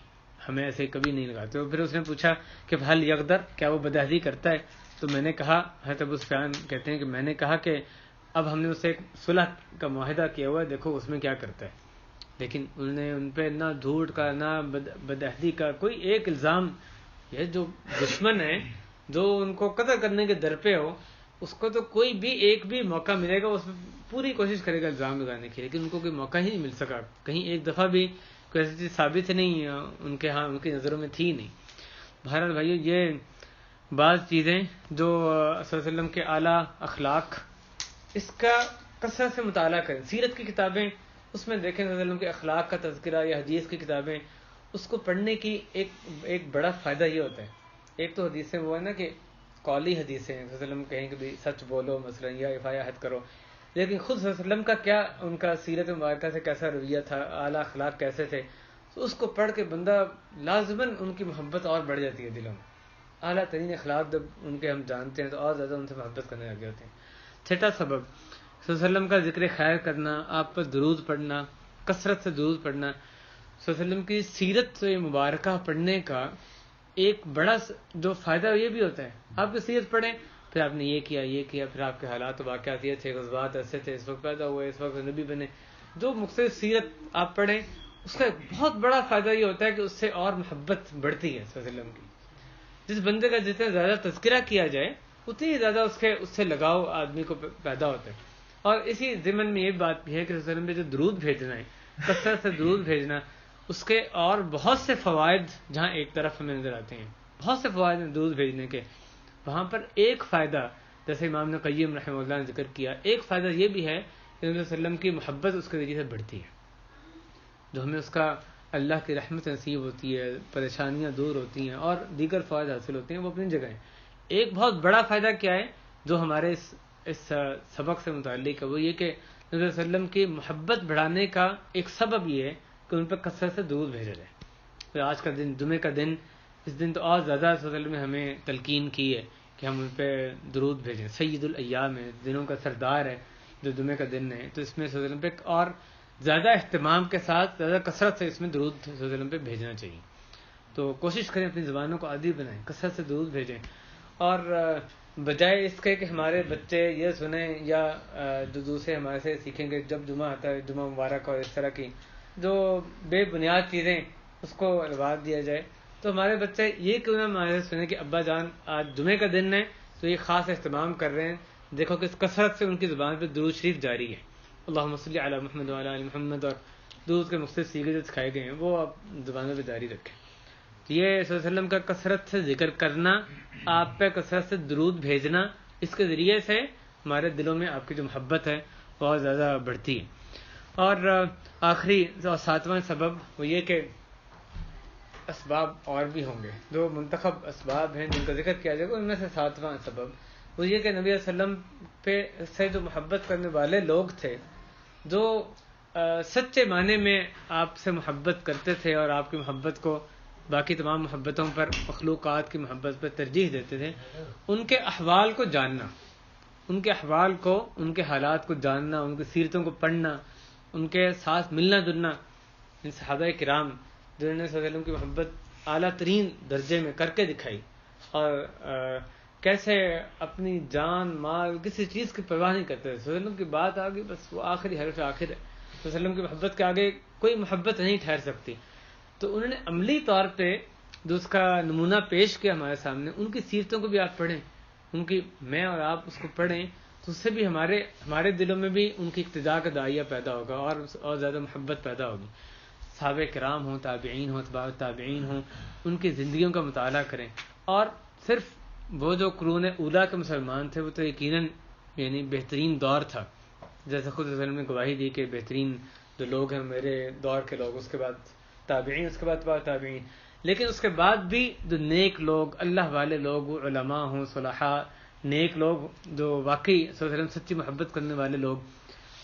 A: ہمیں ایسے کبھی نہیں لگاتے۔ اور پھر اس نے پوچھا کہ حل یغدر، کیا وہ بدعہدی کرتا ہے؟ تو میں نے کہا، حضرت ابو سفیان کہتے ہیں کہ میں نے کہا کہ اب ہم نے اسے ایک صلح کا معاہدہ کیا ہوا ہے، دیکھو اس میں کیا کرتا ہے۔ لیکن انہوں نے ان پہ نہ جھوٹ کا نہ بدعہدی کا کوئی ایک الزام، یہ جو دشمن ہے جو ان کو قتل کرنے کے در پہ ہو، اس کو تو کوئی بھی ایک بھی موقع ملے گا اس میں پوری کوشش کرے گا الزام لگانے کی، لیکن ان کو کوئی موقع ہی نہیں مل سکا، کہیں ایک دفعہ بھی کوئی ایسی چیز ثابت نہیں ان کے ہاں، ان کی نظروں میں تھی نہیں۔ بہرحال بھائیو، یہ بعض چیزیں جو صلی اللہ علیہ وسلم کے اعلیٰ اخلاق، اس کا کثرت سے مطالعہ کریں، سیرت کی کتابیں اس میں دیکھیں، صلی اللہ علیہ وسلم کے اخلاق کا تذکرہ یا حدیث کی کتابیں، اس کو پڑھنے کی ایک بڑا فائدہ یہ ہوتا ہے۔ ایک تو حدیثیں وہ ہے نا کہ قولی حدیثیں، صلی اللہ علیہ وسلم کہیں کہ بھی سچ بولو مثلا یا عفا حد کرو، لیکن خود صلی اللہ علیہ وسلم کا کیا، ان کا سیرت مبارکہ سے کیسا رویہ تھا، اعلیٰ اخلاق کیسے تھے، تو اس کو پڑھ کے بندہ لازماً ان کی محبت اور بڑھ جاتی ہے دلوں میں۔ اعلیٰ ترین اخلاق جب ان کے ہم جانتے ہیں تو اور زیادہ ان سے محبت کرنے لگے ہوتے ہیں۔ چھٹا سبب، صلی اللہ علیہ وسلم کا ذکر خیر کرنا، آپ پر درود پڑھنا، کثرت سے درود پڑھنا۔ صلی اللہ علیہ وسلم کی سیرت مبارکہ پڑھنے کا ایک بڑا جو فائدہ یہ بھی ہوتا ہے، آپ کی سیرت پڑھیں، پھر آپ نے یہ کیا، پھر آپ کے حالات و واقعات یہ تھے، غزوات ایسے تھے، اس وقت پیدا ہوئے، اس وقت نبی بنے، جو مختلف سیرت آپ پڑھیں، اس کا ایک بہت بڑا فائدہ یہ ہوتا ہے کہ اس سے اور محبت بڑھتی ہے صلی اللہ علیہ وسلم کی۔ جس بندے کا جتنا زیادہ تذکرہ کیا جائے اتنی زیادہ اس سے لگاؤ آدمی کو پیدا ہوتا ہے۔ اور اسی ضمن میں یہ بات بھی ہے کہ صلی اللہ علیہ وسلم پہ جو درود بھیجنا ہے، کثرت سے درود بھیجنا، اس کے اور بہت سے فوائد جہاں ایک طرف ہمیں نظر آتے ہیں، بہت سے فوائد ہیں درود بھیجنے کے، وہاں پر ایک فائدہ جیسے امام ابن قیم رحمہ اللہ نے ذکر کیا، ایک فائدہ یہ بھی ہے کہ نبی صلی اللہ علیہ وسلم کی محبت اس کے ذریعے سے بڑھتی ہے، جو ہمیں اس کا اللہ کی رحمت نصیب ہوتی ہے، پریشانیاں دور ہوتی ہیں اور دیگر فوائد حاصل ہوتے ہیں، وہ اپنی جگہ ہیں۔ ایک بہت بڑا فائدہ کیا ہے جو ہمارے اس سبق سے متعلق ہے، وہ یہ کہ نبی صلی اللہ علیہ وسلم کی محبت بڑھانے کا ایک سبب یہ ہے کہ ان پر کثرت سے درود بھیجا جائے۔ پھر آج کا دن، جمعے کا دن، اس دن تو اور زیادہ صلی اللہ علیہ وسلم نے ہمیں تلقین کی ہے کہ ہم ان پہ درود بھیجیں۔ سید الایام ہے، دنوں کا سردار ہے جو جمعے کا دن ہے، تو اس میں صلی اللہ علیہ وسلم پہ اور زیادہ اہتمام کے ساتھ زیادہ کثرت سے اس میں درود صلی اللہ علیہ وسلم پہ بھیجنا چاہیے۔ تو کوشش کریں اپنی زبانوں کو عادی بنائیں، کثرت سے درود بھیجیں، اور بجائے اس کے کہ ہمارے بچے یہ سنیں یا جو دوسرے ہمارے سے سیکھیں گے جب جمعہ آتا ہے جمعہ مبارک اور اس طرح کی جو بے بنیاد چیزیں اس کو رواج دیا جائے، تو ہمارے بچے یہ کیوں نہ ہمارے سے سنیں کہ ابا جان آج جمعے کا دن ہے تو یہ خاص اہتمام کر رہے ہیں، دیکھو کہ کثرت سے ان کی زبان پہ درود شریف جاری ہے، اللہم صلی علی محمد وعلی آل محمد، اور درود کے مختلف سیغے جو سکھائے گئے ہیں وہ آپ زبانوں پہ جاری رکھیں۔ تو یہ صلی اللہ علیہ وسلم کا کثرت سے ذکر کرنا، آپ پہ کثرت سے درود بھیجنا، اس کے ذریعے سے ہمارے دلوں میں آپ کی جو محبت ہے بہت زیادہ بڑھتی ہے۔ اور آخری اور ساتواں سبب وہ یہ کہ اسباب اور بھی ہوں گے، جو منتخب اسباب ہیں جن کا ذکر کیا جائے گا، ان میں سے ساتواں سبب وہ یہ کہ نبی صلی اللہ علیہ وسلم پہ سے جو محبت کرنے والے لوگ تھے، جو سچے معنی میں آپ سے محبت کرتے تھے اور آپ کی محبت کو باقی تمام محبتوں پر، مخلوقات کی محبت پر ترجیح دیتے تھے، ان کے احوال کو جاننا، ان کے احوال کو، ان کے حالات کو جاننا، ان کی سیرتوں کو پڑھنا، ان کے ساتھ ملنا جلنا، ان صحابہ کرام جنہوں نے صلی اللہ علیہ وسلم کی محبت اعلیٰ ترین درجے میں کر کے دکھائی، اور کیسے اپنی جان مال کسی چیز کی پرواہ نہیں کرتے تھے. صلی اللہ علیہ وسلم کی بات آ گئی، بس وہ آخری حرف آخر ہے. صلی اللہ علیہ وسلم کی محبت کے آگے کوئی محبت نہیں ٹھہر سکتی. تو انہوں نے عملی طور پہ جو اس کا نمونہ پیش کیا ہمارے سامنے، ان کی سیرتوں کو بھی آپ پڑھیں، ان کی، میں اور آپ اس کو پڑھیں، تو اس سے بھی ہمارے دلوں میں بھی ان کی اقتداء کا داعیہ پیدا ہوگا اور زیادہ محبت پیدا ہوگی. صحابہ کرام ہوں، تابعین ہوں، اتباع تابعین ہوں، ان کی زندگیوں کا مطالعہ کریں. اور صرف وہ جو قرون اولیٰ کے مسلمان تھے، وہ تو یقیناً یعنی بہترین دور تھا، جیسے خود رسول نے گواہی دی کہ بہترین جو لوگ ہیں میرے دور کے لوگ، اس کے بعد تابعین، اس کے بعد اتباع تابعین. لیکن اس کے بعد بھی جو نیک لوگ، اللہ والے لوگ، وہ علماء ہوں، صلحاء، نیک لوگ جو واقعی صلی اللہ علیہ وسلم سچی محبت کرنے والے لوگ،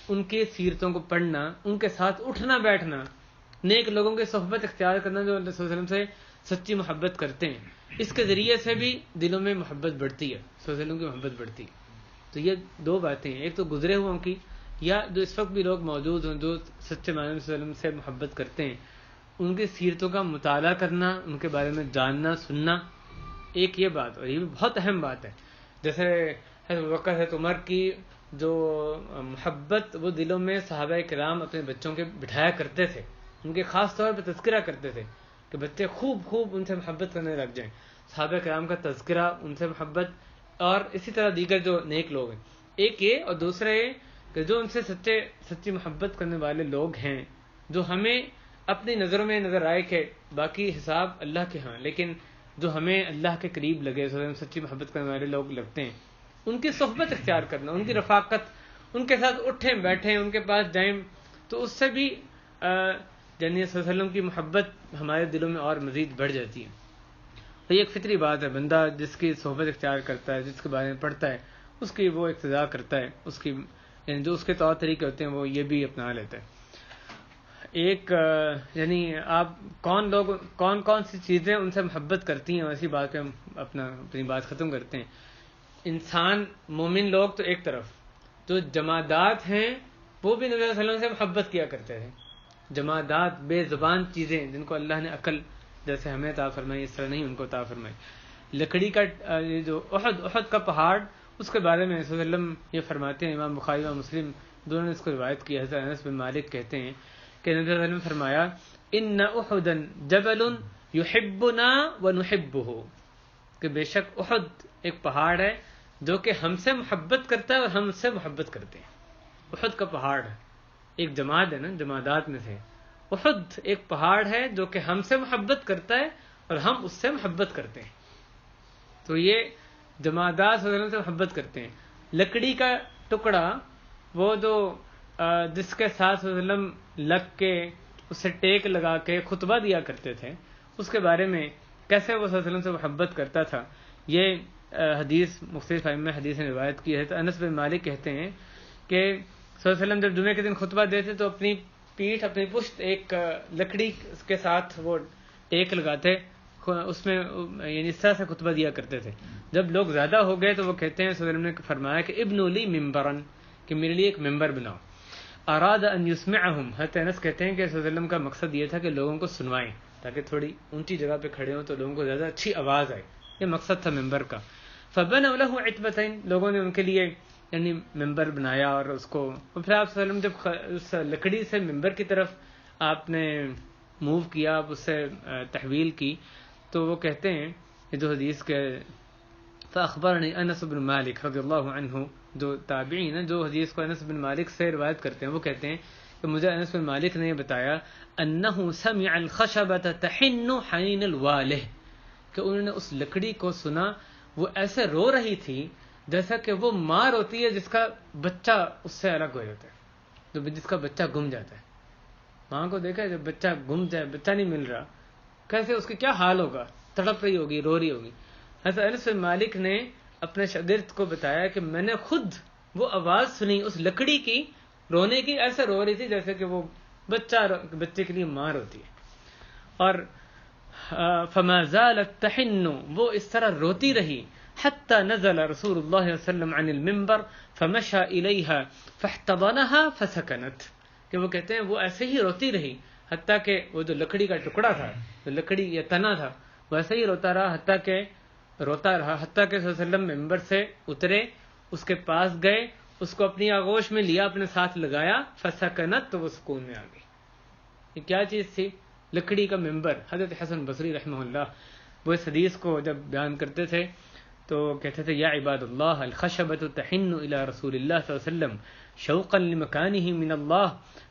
A: ان کے سیرتوں کو پڑھنا، ان کے ساتھ اٹھنا بیٹھنا، نیک لوگوں کے صحبت اختیار کرنا جو اللہ صلی اللہ علیہ وسلم سے سچی محبت کرتے ہیں، اس کے ذریعے سے بھی دلوں میں محبت بڑھتی ہے، صلی اللہ علیہ وسلم کی محبت بڑھتی ہے. تو یہ دو باتیں ہیں، ایک تو گزرے ہوئوں کی، یا جو اس وقت بھی لوگ موجود ہیں جو سچے معنی میں صلی اللہ علیہ وسلم سے محبت کرتے ہیں، ان کی سیرتوں کا مطالعہ کرنا، ان کے بارے میں جاننا سننا. ایک یہ بات، اور یہ بھی بہت اہم بات ہے، جیسے حضرت ابوبکر، حضرت عمر کی جو محبت وہ دلوں میں صحابہ کرام اپنے بچوں کے بٹھایا کرتے تھے، ان کے خاص طور پہ تذکرہ کرتے تھے کہ بچے خوب ان سے محبت کرنے لگ جائیں. صحابہ کرام کا تذکرہ، ان سے محبت، اور اسی طرح دیگر جو نیک لوگ ہیں. ایک یہ، اور دوسرا یہ کہ جو ان سے سچی محبت کرنے والے لوگ ہیں، جو ہمیں اپنی نظروں میں نظر آئے کہ باقی حساب اللہ کے ہاں، لیکن جو ہمیں اللہ کے قریب لگے، سچی محبت کرنے والے لوگ لگتے ہیں، ان کی صحبت اختیار کرنا، ان کی رفاقت، ان کے ساتھ اٹھیں بیٹھیں، ان کے پاس جائیں، تو اس سے بھی یعنی صلی اللہ علیہ وسلم کی محبت ہمارے دلوں میں اور مزید بڑھ جاتی ہے. تو یہ ایک فطری بات ہے، بندہ جس کی صحبت اختیار کرتا ہے، جس کے بارے میں پڑھتا ہے، اس کی وہ اقتداء کرتا ہے، اس کی یعنی جو اس کے طور طریقے ہوتے ہیں وہ یہ بھی اپنا لیتا ہے. ایک یعنی آپ کون سی چیزیں ان سے محبت کرتی ہیں، اسی بات پہ ہم اپنی بات ختم کرتے ہیں. انسان، مومن لوگ تو ایک طرف، جو جمادات ہیں وہ بھی نبی صلی اللہ علیہ وسلم سے محبت کیا کرتے تھے. جمادات، بے زبان چیزیں جن کو اللہ نے عقل جیسے ہمیں عطا فرمائی، اس طرح نہیں ان کو عطا فرمائی. لکڑی کا جو احد کا پہاڑ، اس کے بارے میں صلی اللہ علیہ وسلم یہ فرماتے ہیں، امام بخاری اور مسلم دونوں نے اس کو روایت کی. حضرت انس بن مالک کہتے ہیں کہ نبی صلی اللہ علیہ وسلم نے فرمایا، ان احدا جبل یحبنا ونحبہ، کہ بے شک احد ایک پہاڑ ہے جو کہ ہم سے محبت کرتا ہے اور ہم سے محبت کرتے ہیں. احد کا پہاڑ ایک جماد ہے نا، جمادات میں سے. احد ایک پہاڑ ہے جو کہ ہم سے محبت کرتا ہے اور ہم اس سے محبت کرتے ہیں. تو یہ جمادات صلی اللہ علیہ وسلم سے محبت کرتے ہیں. لکڑی کا ٹکڑا، وہ جو جس کے ساتھ صلی اللہ علیہ وسلم لگ کے اسے ٹیک لگا کے خطبہ دیا کرتے تھے، اس کے بارے میں کیسے وہ صلی اللہ علیہ وسلم سے محبت کرتا تھا، یہ حدیث مختلف ائمہ حدیث نے روایت کی ہے. تو انس بن مالک کہتے ہیں کہ صلی اللہ علیہ وسلم جب جمعے کے دن خطبہ دیتے تو اپنی پیٹھ، اپنی پشت ایک لکڑی کے ساتھ وہ ٹیک لگاتے، اس میں یعنی اس طرح سے خطبہ دیا کرتے تھے. جب لوگ زیادہ ہو گئے تو وہ کہتے ہیں، صلی اللہ علیہ وسلم نے فرمایا کہ ابن لی ممبرن، کہ میرے لیے ایک ممبر بناؤ. اراد ان یسمعہم، حضرت انس کہتے ہیں کہ صلی اللہ علیہ وسلم کا مقصد یہ تھا کہ لوگوں کو سنوائیں، تاکہ تھوڑی اونچی جگہ پہ کھڑے ہوں تو لوگوں کو زیادہ اچھی آواز آئے. یہ مقصد تھا ممبر کا. فبنوا له عتبتين، لوگوں نے ان کے لیے یعنی ممبر بنایا، اور اس کو، اور پھر آپ صلی اللہ علیہ وسلم جب اس لکڑی سے ممبر کی طرف آپ نے موو کیا، آپ اس سے تحویل کی، تو وہ کہتے ہیں یہ جو حدیث کے فاخبرنی انس بن مالک رضی اللہ عنہ، جو تابعین ہیں جو حدیث کو انس بن مالک سے روایت کرتے ہیں، وہ کہتے ہیں کہ مجھے انس بن مالک نے یہ بتایا، انہ سمع الخشبۃ تحن حنین الوالہ، کہ انہوں نے اس لکڑی کو سنا، وہ ایسے رو رہی تھی جیسا کہ وہ ماں روتی ہے جس کا بچہ اس سے الگ ہو جاتا ہے. جس کا بچہ گم جاتا ہے. ماں کو دیکھا جب بچہ گم جائے, بچہ نہیں مل رہا, کیسے اس کی کیا حال ہوگا, تڑپ رہی ہوگی, رو رہی ہوگی. حضرت انس بن مالک نے اپنے شاگرد کو بتایا کہ میں نے خود وہ آواز سنی اس لکڑی کی رونے کی, ایسے رو رہی تھی جیسے کہ وہ بچے کے لیے ماں روتی ہے. اور فما زالت تحن, وہ اس طرح روتی رہی, حتى نزل رسول اللہ صلی اللہ علیہ وسلم عن المنبر فمشى الیها فاحتضنها فسکنت, کہ وہ کہتے ہیں وہ ایسے ہی روتی رہی حتیٰ کہ وہ جو لکڑی کا ٹکڑا تھا, جو لکڑی یا تنا تھا, وہ ایسے ہی روتا رہا حتیٰ کہ صلی اللہ علیہ وسلم ممبر سے اترے, اس کے پاس گئے, اس کو اپنی آغوش میں لیا, اپنے ساتھ لگایا, فسکنت, تو وہ سکون میں آ گئی. یہ کیا چیز تھی؟ لکڑی کا ممبر. حضرت حسن بصری رحمہ اللہ وہ اس حدیث کو جب بیان کرتے تھے تو کہتے تھے یا عباد اللہ الخشبۃ تحن الی رسول اللہ صلی اللہ علیہ وسلم شوقا لمکانہ من اللہ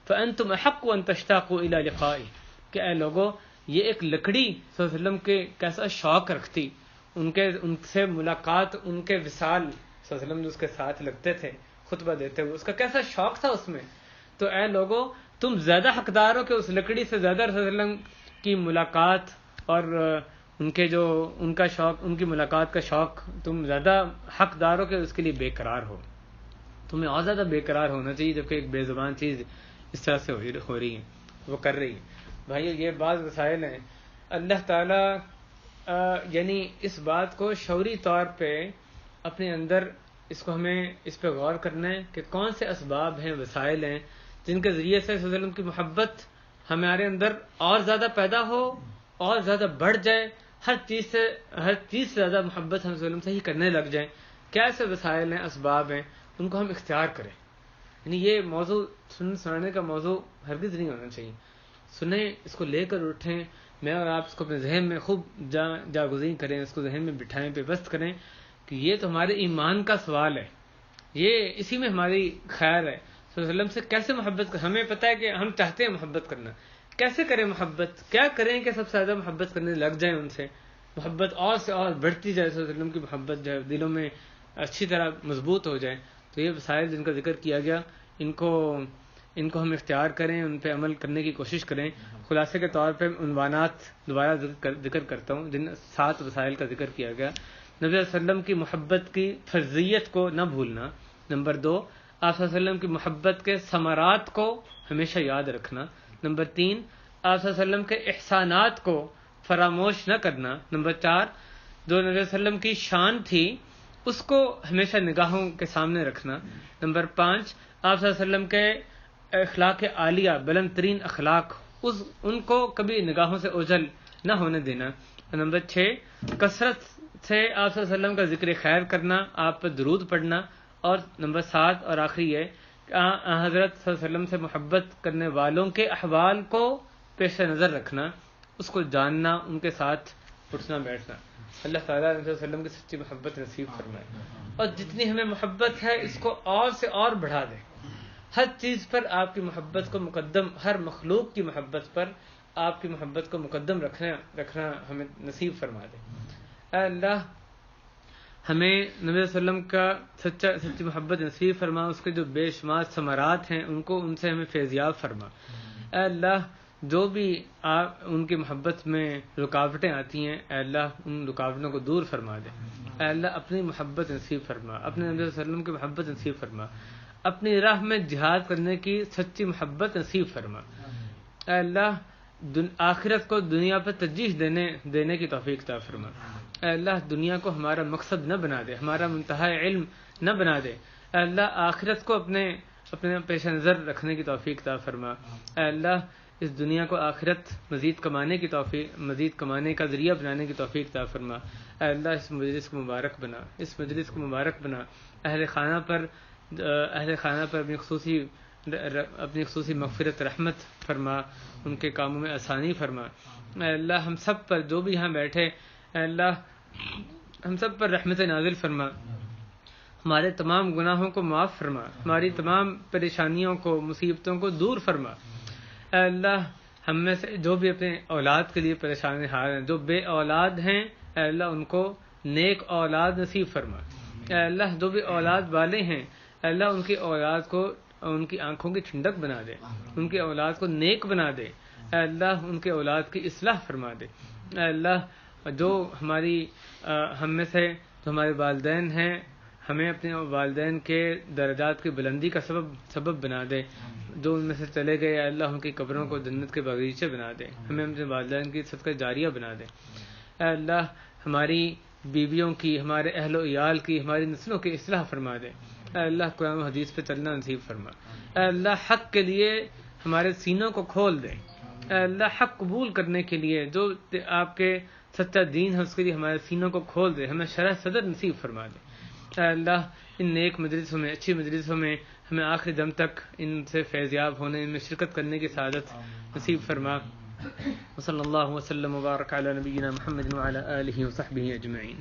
A: فانتم احق ان تشتاقوا الی لقائہ, کہ اے لوگو یہ ایک لکڑی صلی اللہ علیہ وسلم کے کیسا شوق رکھتی, ان سے ملاقات, ان کے وصال, صلی اللہ علیہ وسلم جو اس کے ساتھ لگتے تھے خطبہ دیتے ہوئے, اس کا کیسا شوق تھا اس میں. تو اے لوگو تم زیادہ حقدار ہو کہ اس لکڑی سے زیادہ رسول اللہ علیہ وسلم کی ملاقات اور ان کا شوق, ان کی ملاقات کا شوق, تم زیادہ حقدار ہو کہ اس کے لیے بے قرار ہو. تمہیں اور زیادہ بے قرار ہونا چاہیے جبکہ ایک بے زبان چیز اس طرح سے ہو رہی ہے, وہ کر رہی ہے. بھائیو یہ بعض وسائل ہیں. اللہ تعالیٰ یعنی اس بات کو شعوری طور پہ اپنے اندر اس کو ہمیں اس پہ غور کرنا ہے کہ کون سے اسباب ہیں, وسائل ہیں جن کے ذریعے سے صلی اللہ علیہ وسلم کی محبت ہمارے اندر اور زیادہ پیدا ہو, اور زیادہ بڑھ جائے, ہر چیز سے زیادہ محبت ہم صلی اللہ علیہ وسلم سے ہی کرنے لگ جائیں. کیا ایسے وسائل ہیں, اسباب ہیں, ان کو ہم اختیار کریں. یعنی یہ موضوع سنانے کا موضوع ہرگز نہیں ہونا چاہیے. سنیں, اس کو لے کر اٹھیں, میں اور آپ اس کو اپنے ذہن میں خوب جاگزین کریں, اس کو ذہن میں بٹھائیں, پیوست کریں کہ یہ تو ہمارے ایمان کا سوال ہے, یہ اسی میں ہماری خیر ہے. صلی اللہ علیہ وسلم سے کیسے محبت کریں, ہمیں پتہ ہے کہ ہم چاہتے ہیں محبت کرنا, کیسے کریں محبت, کیا کریں کہ سب سے زیادہ محبت کرنے لگ جائیں ان سے, محبت اور سے اور بڑھتی جائے, صلی اللہ علیہ وسلم کی محبت جو ہے دلوں میں اچھی طرح مضبوط ہو جائے. تو یہ وسائل جن کا ذکر کیا گیا, ان کو ہم اختیار کریں, ان پہ عمل کرنے کی کوشش کریں. خلاصے کے طور پہ عنوانات دوبارہ ذکر کرتا ہوں, جن 7 وسائل کا ذکر کیا گیا. نبی صلی اللہ علیہ وسلم کی محبت کی فرضیت کو نہ بھولنا. نمبر 2, آپ صلی اللہ علیہ وسلم کی محبت کے ثمرات کو ہمیشہ یاد رکھنا. نمبر 3, آپ صلی اللہ علیہ وسلم کے احسانات کو فراموش نہ کرنا. نمبر 4, جو نبی صلی اللہ علیہ وسلم کی شان تھی اس کو ہمیشہ نگاہوں کے سامنے رکھنا. نمبر 5, آپ صلی اللہ علیہ وسلم کے اخلاق عالیہ, بلند ترین اخلاق, ان کو کبھی نگاہوں سے اوجھل نہ ہونے دینا. نمبر 6, کثرت سے آپ صلی اللہ علیہ وسلم کا ذکر خیر کرنا, آپ پر درود پڑھنا. اور نمبر 7 اور آخری ہے کہ حضرت صلی اللہ علیہ وسلم سے محبت کرنے والوں کے احوال کو پیش نظر رکھنا, اس کو جاننا, ان کے ساتھ اٹھنا بیٹھنا. اللہ تعالیٰ صلی اللہ علیہ وسلم کی سچی محبت نصیب فرمائے, اور جتنی ہمیں محبت ہے اس کو اور سے اور بڑھا دے. ہر چیز پر آپ کی محبت کو مقدم, ہر مخلوق کی محبت پر آپ کی محبت کو مقدم رکھنا ہمیں نصیب فرما دے. اے اللہ ہمیں نبی صلی اللہ علیہ وسلم کا سچی محبت نصیب فرما, اس کے جو بے شمار ثمرات ہیں ان سے ہمیں فیضیاب فرما. اے اللہ جو بھی ان کی محبت میں رکاوٹیں آتی ہیں, اے اللہ ان رکاوٹوں کو دور فرما دے. اے اللہ اپنی محبت نصیب فرما, اپنے نبی صلی اللہ علیہ وسلم کی محبت نصیب فرما, اپنی راہ میں جہاد کرنے کی سچی محبت نصیب فرما. اے اللہ آخرت کو دنیا پر ترجیح دینے کی توفیق عطا فرما. اے اللہ دنیا کو ہمارا مقصد نہ بنا دے, ہمارا منتہا علم نہ بنا دے. اے اللہ آخرت کو اپنے پیش نظر رکھنے کی توفیق عطا فرما. اے اللہ اس دنیا کو آخرت مزید کمانے کا ذریعہ بنانے کی توفیق عطا فرما. اے اللہ اس مجلس کو مبارک بنا. اہل خانہ پر اپنی خصوصی مغفرت رحمت فرما, ان کے کاموں میں آسانی فرما. اے اللہ ہم سب پر, جو بھی یہاں بیٹھے, اے اللہ ہم سب پر رحمت نازل فرما, ہمارے تمام گناہوں کو معاف فرما, ہماری تمام پریشانیوں کو, مصیبتوں کو دور فرما. اے اللہ ہم میں سے جو بھی اپنے اولاد کے لیے پریشان حال ہیں, جو بے اولاد ہیں, اے اللہ ان کو نیک اولاد نصیب فرما. اے اللہ جو بھی اولاد والے ہیں, اے اللہ ان کی اولاد کو اور ان کی آنکھوں کی ٹھنڈک بنا دے، ان کی اولاد کو نیک بنا دے، اے اللہ ان کے اولاد کی اصلاح فرما دے، اے اللہ جو ہم میں سے جو ہمارے والدین ہیں، ہمیں اپنے والدین کے درجات کی بلندی کا سبب بنا دے، جو ان میں سے چلے گئے اے اللہ ان کی قبروں کو جنت کے باغیچے بنا دے، ہمیں اپنے والدین کی صدقہ جاریہ بنا دے، اے اللہ ہماری بیویوں کی، ہمارے اہل و عیال کی، ہماری نسلوں کی اصلاح فرما دے، اے اللہ قرآن و حدیث پہ چلنا نصیب فرما، اے اللہ حق کے لیے ہمارے سینوں کو کھول دے، اے اللہ حق قبول کرنے کے لیے جو آپ کے سچا دین ہے اس کے لیے ہمارے سینوں کو کھول دے، ہمیں شرح صدر نصیب فرما دے، اے اللہ ان نیک مجلسوں میں، اچھی مجلسوں میں ہمیں آخری دم تک ان سے فیضیاب ہونے، ان میں شرکت کرنے کی سعادت نصیب فرما۔ وصلی اللہ وسلم وبارک علی نبینا محمد وعلی آلہ وصحبہ اجمعین۔